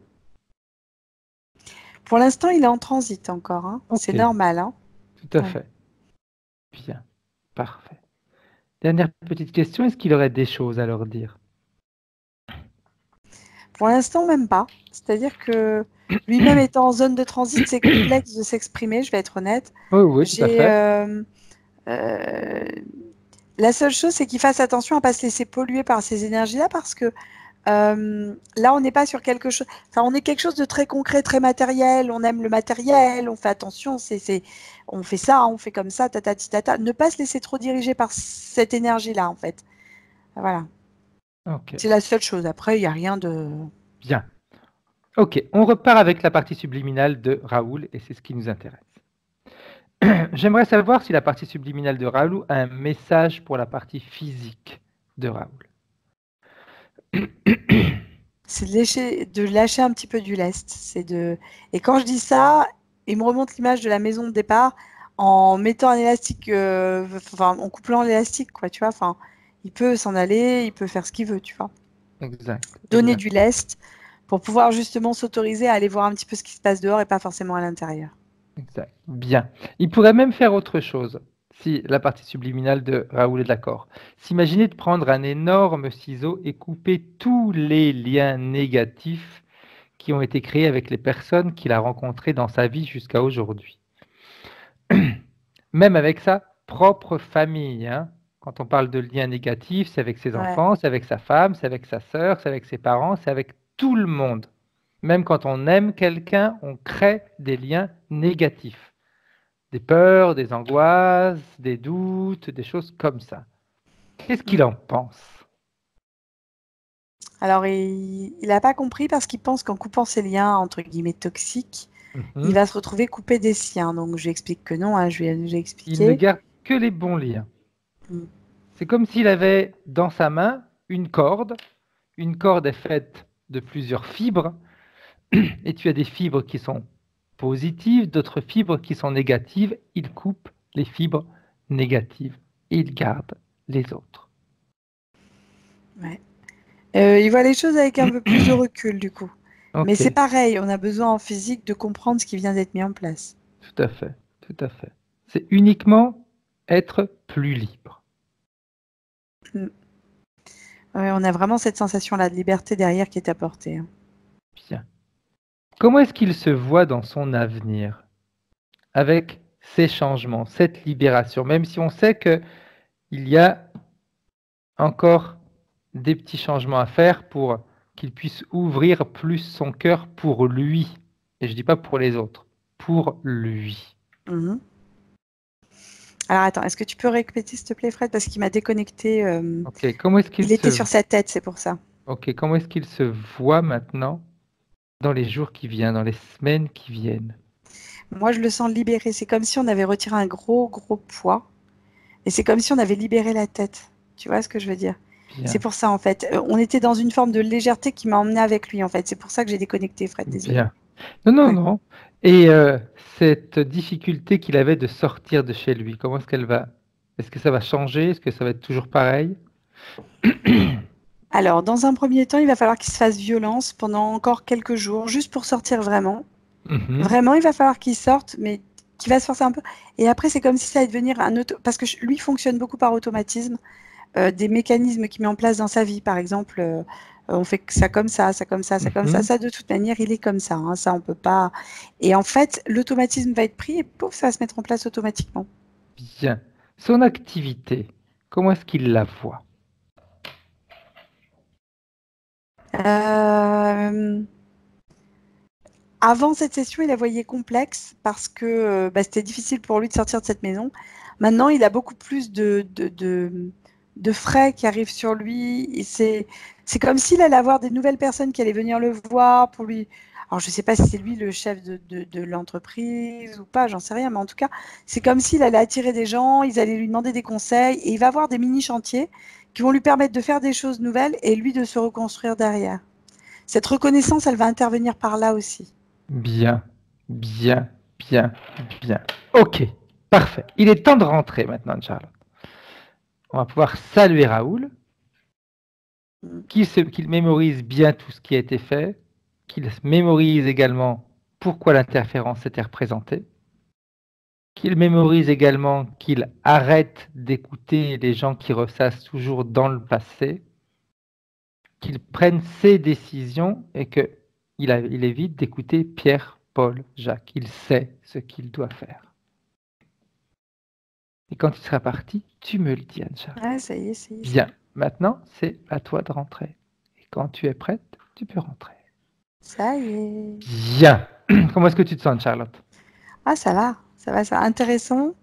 Pour l'instant, il est en transit encore. Hein. Ok. C'est normal. Hein. Tout à Ouais. fait. Bien. Parfait. Dernière petite question, est-ce qu'il aurait des choses à leur dire? Pour l'instant, même pas. C'est-à-dire que lui-même étant en zone de transit, c'est complexe de s'exprimer, je vais être honnête. Oui, oui, tout à fait. La seule chose, c'est qu'il fasse attention à ne pas se laisser polluer par ces énergies-là parce que là, on n'est pas sur quelque chose. Enfin, on est quelque chose de très concret, très matériel. On aime le matériel, on fait attention. On fait ça, on fait comme ça, tatati tata. Ne pas se laisser trop diriger par cette énergie-là, en fait. Voilà. Ok. C'est la seule chose. Après, il n'y a rien de. Bien. Ok, on repart avec la partie subliminale de Raoul et c'est ce qui nous intéresse. J'aimerais savoir si la partie subliminale de Raoul a un message pour la partie physique de Raoul. C'est de lâcher un petit peu du lest. Et quand je dis ça, il me remonte l'image de la maison de départ en mettant un élastique, en couplant l'élastique, quoi, tu vois. Enfin, il peut s'en aller, il peut faire ce qu'il veut, tu vois. Exact. Donner du lest pour pouvoir justement s'autoriser à aller voir un petit peu ce qui se passe dehors et pas forcément à l'intérieur. Exact. Bien. Il pourrait même faire autre chose, si la partie subliminale de Raoul est d'accord. S'imaginer de prendre un énorme ciseau et couper tous les liens négatifs qui ont été créés avec les personnes qu'il a rencontrées dans sa vie jusqu'à aujourd'hui. Même avec sa propre famille, hein. Quand on parle de liens négatifs, c'est avec ses Ouais. enfants, c'est avec sa femme, c'est avec sa sœur, c'est avec ses parents, c'est avec tout le monde. Même quand on aime quelqu'un, on crée des liens négatifs. Des peurs, des angoisses, des doutes, des choses comme ça. Qu'est-ce qu'il Mm. en pense? Alors, il n'a pas compris parce qu'il pense qu'en coupant ses liens, entre guillemets, toxiques, il Mhm. va se retrouver coupé des siens. Donc, je lui explique que non, hein, je lui ai déjà Il ne expliqué. garde que les bons liens. Mm. C'est comme s'il avait dans sa main une corde. Une corde est faite de plusieurs fibres et tu as des fibres qui sont positives, d'autres fibres qui sont négatives. Il coupe les fibres négatives et il garde les autres. Ouais. Il voit les choses avec un peu plus de recul, du coup. Mais Ok, c'est pareil, on a besoin en physique de comprendre ce qui vient d'être mis en place. tout à fait, tout à fait. C'est uniquement être plus libre. Mm. Ouais, on a vraiment cette sensation-là de liberté derrière qui est apportée, hein. Bien. Comment est-ce qu'il se voit dans son avenir avec ces changements, cette libération, même si on sait qu'il y a encore des petits changements à faire pour qu'il puisse ouvrir plus son cœur pour lui. Et je ne dis pas pour les autres, pour lui. Mhm. Alors attends, est-ce que tu peux répéter s'il te plaît, Fred, parce qu'il m'a déconnecté. Ok, comment est-ce qu'il Il était se... sur sa tête, c'est pour ça. Ok, comment est-ce qu'il se voit maintenant dans les jours qui viennent, dans les semaines qui viennent? Moi, je le sens libéré. C'est comme si on avait retiré un gros, gros poids. Et c'est comme si on avait libéré la tête. Tu vois ce que je veux dire? C'est Bien, pour ça, en fait. On était dans une forme de légèreté qui m'a emmené avec lui, en fait. C'est pour ça que j'ai déconnecté, Fred. Désolé. bien. Non, non, Ouais. non. Et cette difficulté qu'il avait de sortir de chez lui, comment est-ce qu'elle va? Est-ce que ça va changer? Est-ce que ça va être toujours pareil? Alors, dans un premier temps, il va falloir qu'il se fasse violence pendant encore quelques jours, juste pour sortir vraiment. Mhm, Vraiment, il va falloir qu'il sorte, mais qu'il va se forcer un peu. Et après, c'est comme si ça allait devenir un auto... Parce que lui fonctionne beaucoup par automatisme. Des mécanismes qu'il met en place dans sa vie. Par exemple, on fait ça comme ça comme ça, ça comme ça. mhm. Ça, de toute manière, il est comme ça, hein, ça, on peut pas. Et en fait, l'automatisme va être pris et pouf, ça va se mettre en place automatiquement. Bien. Son activité, comment est-ce qu'il la voit? Euh, Avant cette session, il la voyait complexe parce que bah, c'était difficile pour lui de sortir de cette maison. Maintenant, il a beaucoup plus de frais qui arrivent sur lui. Et c'est comme s'il allait avoir des nouvelles personnes qui allaient venir le voir pour lui. Alors, je ne sais pas si c'est lui le chef de l'entreprise ou pas, j'en sais rien, mais en tout cas, c'est comme s'il allait attirer des gens, ils allaient lui demander des conseils et il va avoir des mini-chantiers qui vont lui permettre de faire des choses nouvelles et lui de se reconstruire derrière. Cette reconnaissance, elle va intervenir par là aussi. Bien, bien, bien, bien. Ok, parfait. Il est temps de rentrer maintenant, Charles. On va pouvoir saluer Raoul, Mm. qu'il mémorise bien tout ce qui a été fait, qu'il mémorise également pourquoi l'interférence s'était représentée, qu'il mémorise également qu'il arrête d'écouter les gens qui ressassent toujours dans le passé, qu'il prenne ses décisions et qu'il évite d'écouter Pierre, Paul, Jacques. Il sait ce qu'il doit faire. Et quand tu seras parti, tu me le dis, Anne-Charlotte. Ah, ça y est, ça y est, ça y Bien, est. maintenant, c'est à toi de rentrer. Et quand tu es prête, tu peux rentrer. Ça y est. Bien. Comment est-ce que tu te sens, Charlotte? Ah, ça va, c'est intéressant.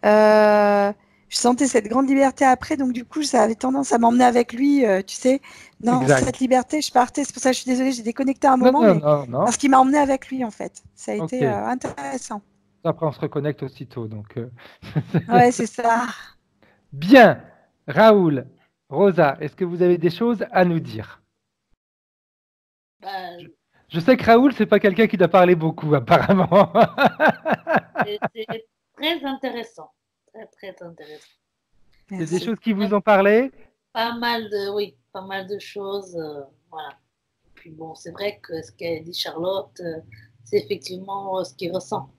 Euh, je sentais cette grande liberté après, donc du coup, ça avait tendance à m'emmener avec lui, tu sais. Dans Exact. cette liberté, je partais. C'est pour ça que je suis désolée, j'ai déconnecté un Non, moment, non, mais non, non. parce qu'il m'a emmené avec lui, en fait. Ça a Ok. été intéressant. Après, on se reconnecte aussitôt. Donc, Ouais, c'est ça. Bien. Raoul, Rosa, est-ce que vous avez des choses à nous dire? Ben, Je sais que Raoul, c'est pas quelqu'un qui doit parler beaucoup, apparemment. c'est très intéressant. Très, très intéressant. Il y a des Merci. choses qui vous ont parlé? Pas mal de, oui, pas mal de choses. Voilà. Et puis bon, c'est vrai que ce qu'a dit Charlotte, c'est effectivement ce qu'il ressent.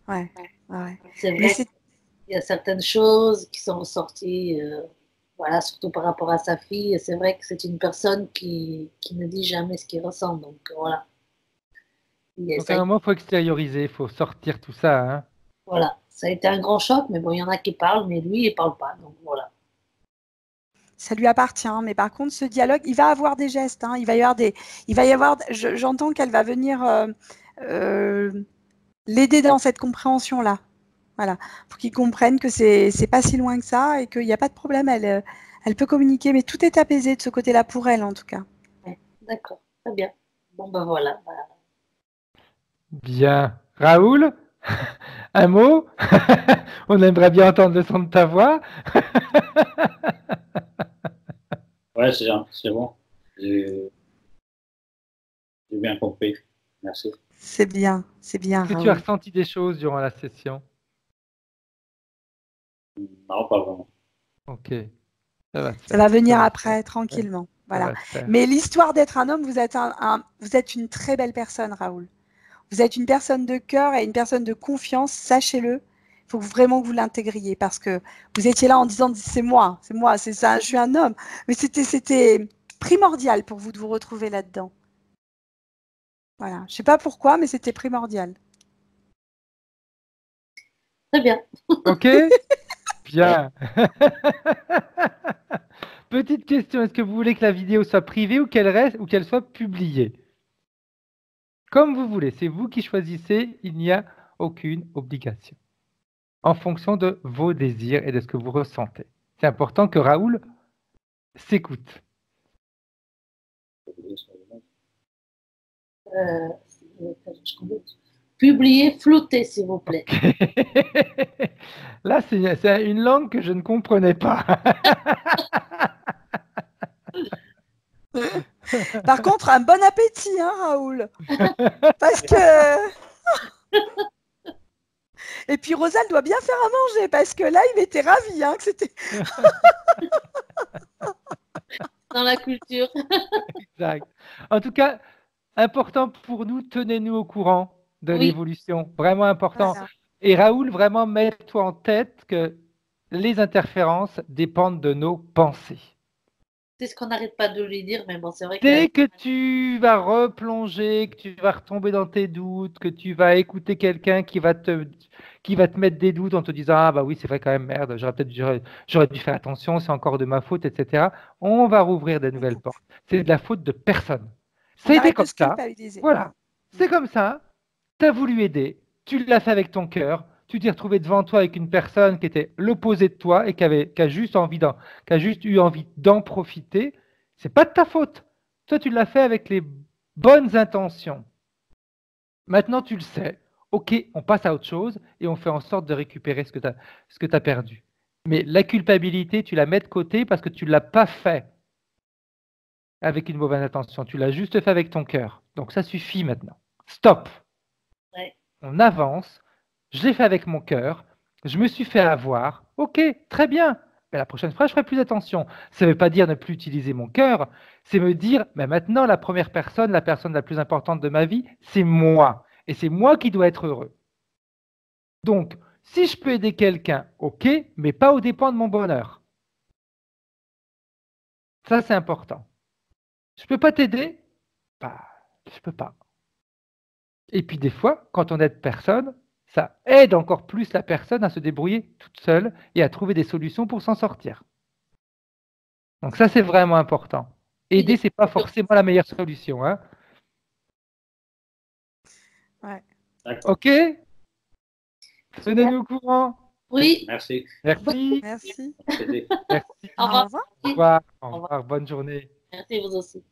Ouais. Ouais. C'est Mais vrai c'est qu'il y a certaines choses qui sont ressorties, voilà, surtout par rapport à sa fille. Et c'est vrai que c'est une personne qui ne dit jamais ce qu'il ressent. Donc voilà. Donc à un moment, il faut extérioriser, il faut sortir tout ça, hein. Voilà, ça a été un grand choc, mais bon, il y en a qui parlent, mais lui, il parle pas. Donc voilà. Ça lui appartient, mais par contre, ce dialogue, il va avoir des gestes, hein, il va y avoir, j'entends qu'elle va venir l'aider dans cette compréhension-là. Voilà, pour qu'il comprenne que c'est pas si loin que ça et qu'il n'y a pas de problème, elle peut communiquer, mais tout est apaisé de ce côté-là pour elle, en tout cas. Ouais, d'accord, très bien. Bon, ben voilà. Voilà. Bien. Raoul, un mot? On aimerait bien entendre le son de ta voix. Ouais, c'est bon. J'ai bien compris. Merci. C'est bien, Est-ce que tu as Raoul. ressenti des choses durant la session? Non, pas vraiment. Ok, ça va se Ça faire. va venir Ça va se après, faire. tranquillement. Ça Voilà. va se faire. Mais l'histoire d'être un homme, vous êtes une très belle personne, Raoul. Vous êtes une personne de cœur et une personne de confiance, sachez-le. Il faut vraiment que vous l'intégriez parce que vous étiez là en disant c'est moi, c'est ça, je suis un homme. Mais c'était primordial pour vous de vous retrouver là-dedans. Voilà. Je sais pas pourquoi, mais c'était primordial. Très bien. Ok? Bien. Petite question, est-ce que vous voulez que la vidéo soit privée ou qu'elle reste ou qu'elle soit publiée? Comme vous voulez, c'est vous qui choisissez, il n'y a aucune obligation. En fonction de vos désirs et de ce que vous ressentez. C'est important que Raoul s'écoute. Euh, Publier, flouter, s'il vous plaît. Là, c'est une langue que je ne comprenais pas. Par contre, un bon appétit, hein, Raoul. Parce que. Et puis Rosal doit bien faire à manger parce que là, il était ravi, hein, que c'était. Dans la culture. Exact. En tout cas, important pour nous, tenez-nous au courant de Oui, l'évolution. Vraiment important. Voilà. Et Raoul, vraiment, mets-toi en tête que les interférences dépendent de nos pensées. c'est ce qu'on n'arrête pas de lui dire, mais bon, c'est vrai Dès qu'avec. que tu vas replonger, que tu vas retomber dans tes doutes, que tu vas écouter quelqu'un qui va te mettre des doutes en te disant ah bah oui c'est vrai quand même merde, j'aurais dû faire attention, c'est encore de ma faute, etc. On va rouvrir de nouvelles portes. C'est de la faute de personne. On C'était arrête de comme se ça. culpabiliser. Voilà. C'est comme ça. Tu as voulu aider. Tu l'as fait avec ton cœur. Tu t'es retrouvé devant toi avec une personne qui était l'opposé de toi et qui a juste eu envie d'en profiter. C'est pas de ta faute. Toi, tu l'as fait avec les bonnes intentions. Maintenant, tu le sais. Ok, on passe à autre chose et on fait en sorte de récupérer ce que tu as perdu. Mais la culpabilité, tu la mets de côté parce que tu ne l'as pas fait avec une mauvaise intention. Tu l'as juste fait avec ton cœur. Donc ça suffit maintenant. Stop. Ouais. On avance. Je l'ai fait avec mon cœur. Je me suis fait avoir. Ok, très bien. Mais la prochaine fois, je ferai plus attention. Ça ne veut pas dire ne plus utiliser mon cœur. C'est me dire, mais maintenant, la première personne, la personne la plus importante de ma vie, c'est moi. Et c'est moi qui dois être heureux. Donc, si je peux aider quelqu'un, ok, mais pas aux dépens de mon bonheur. Ça, c'est important. Je ne peux pas t'aider? Bah, je ne peux pas. Et puis des fois, quand on aide personne, ça aide encore plus la personne à se débrouiller toute seule et à trouver des solutions pour s'en sortir. Donc ça, c'est vraiment important. Aider, ce n'est pas forcément la meilleure solution, hein. Ouais. D'accord. Ok? Tenez-nous au courant. Oui, Merci. Merci. Merci. C'était- Merci. au Au revoir. revoir. Au revoir. Au Au revoir. revoir. Bonne journée. Merci, vous aussi.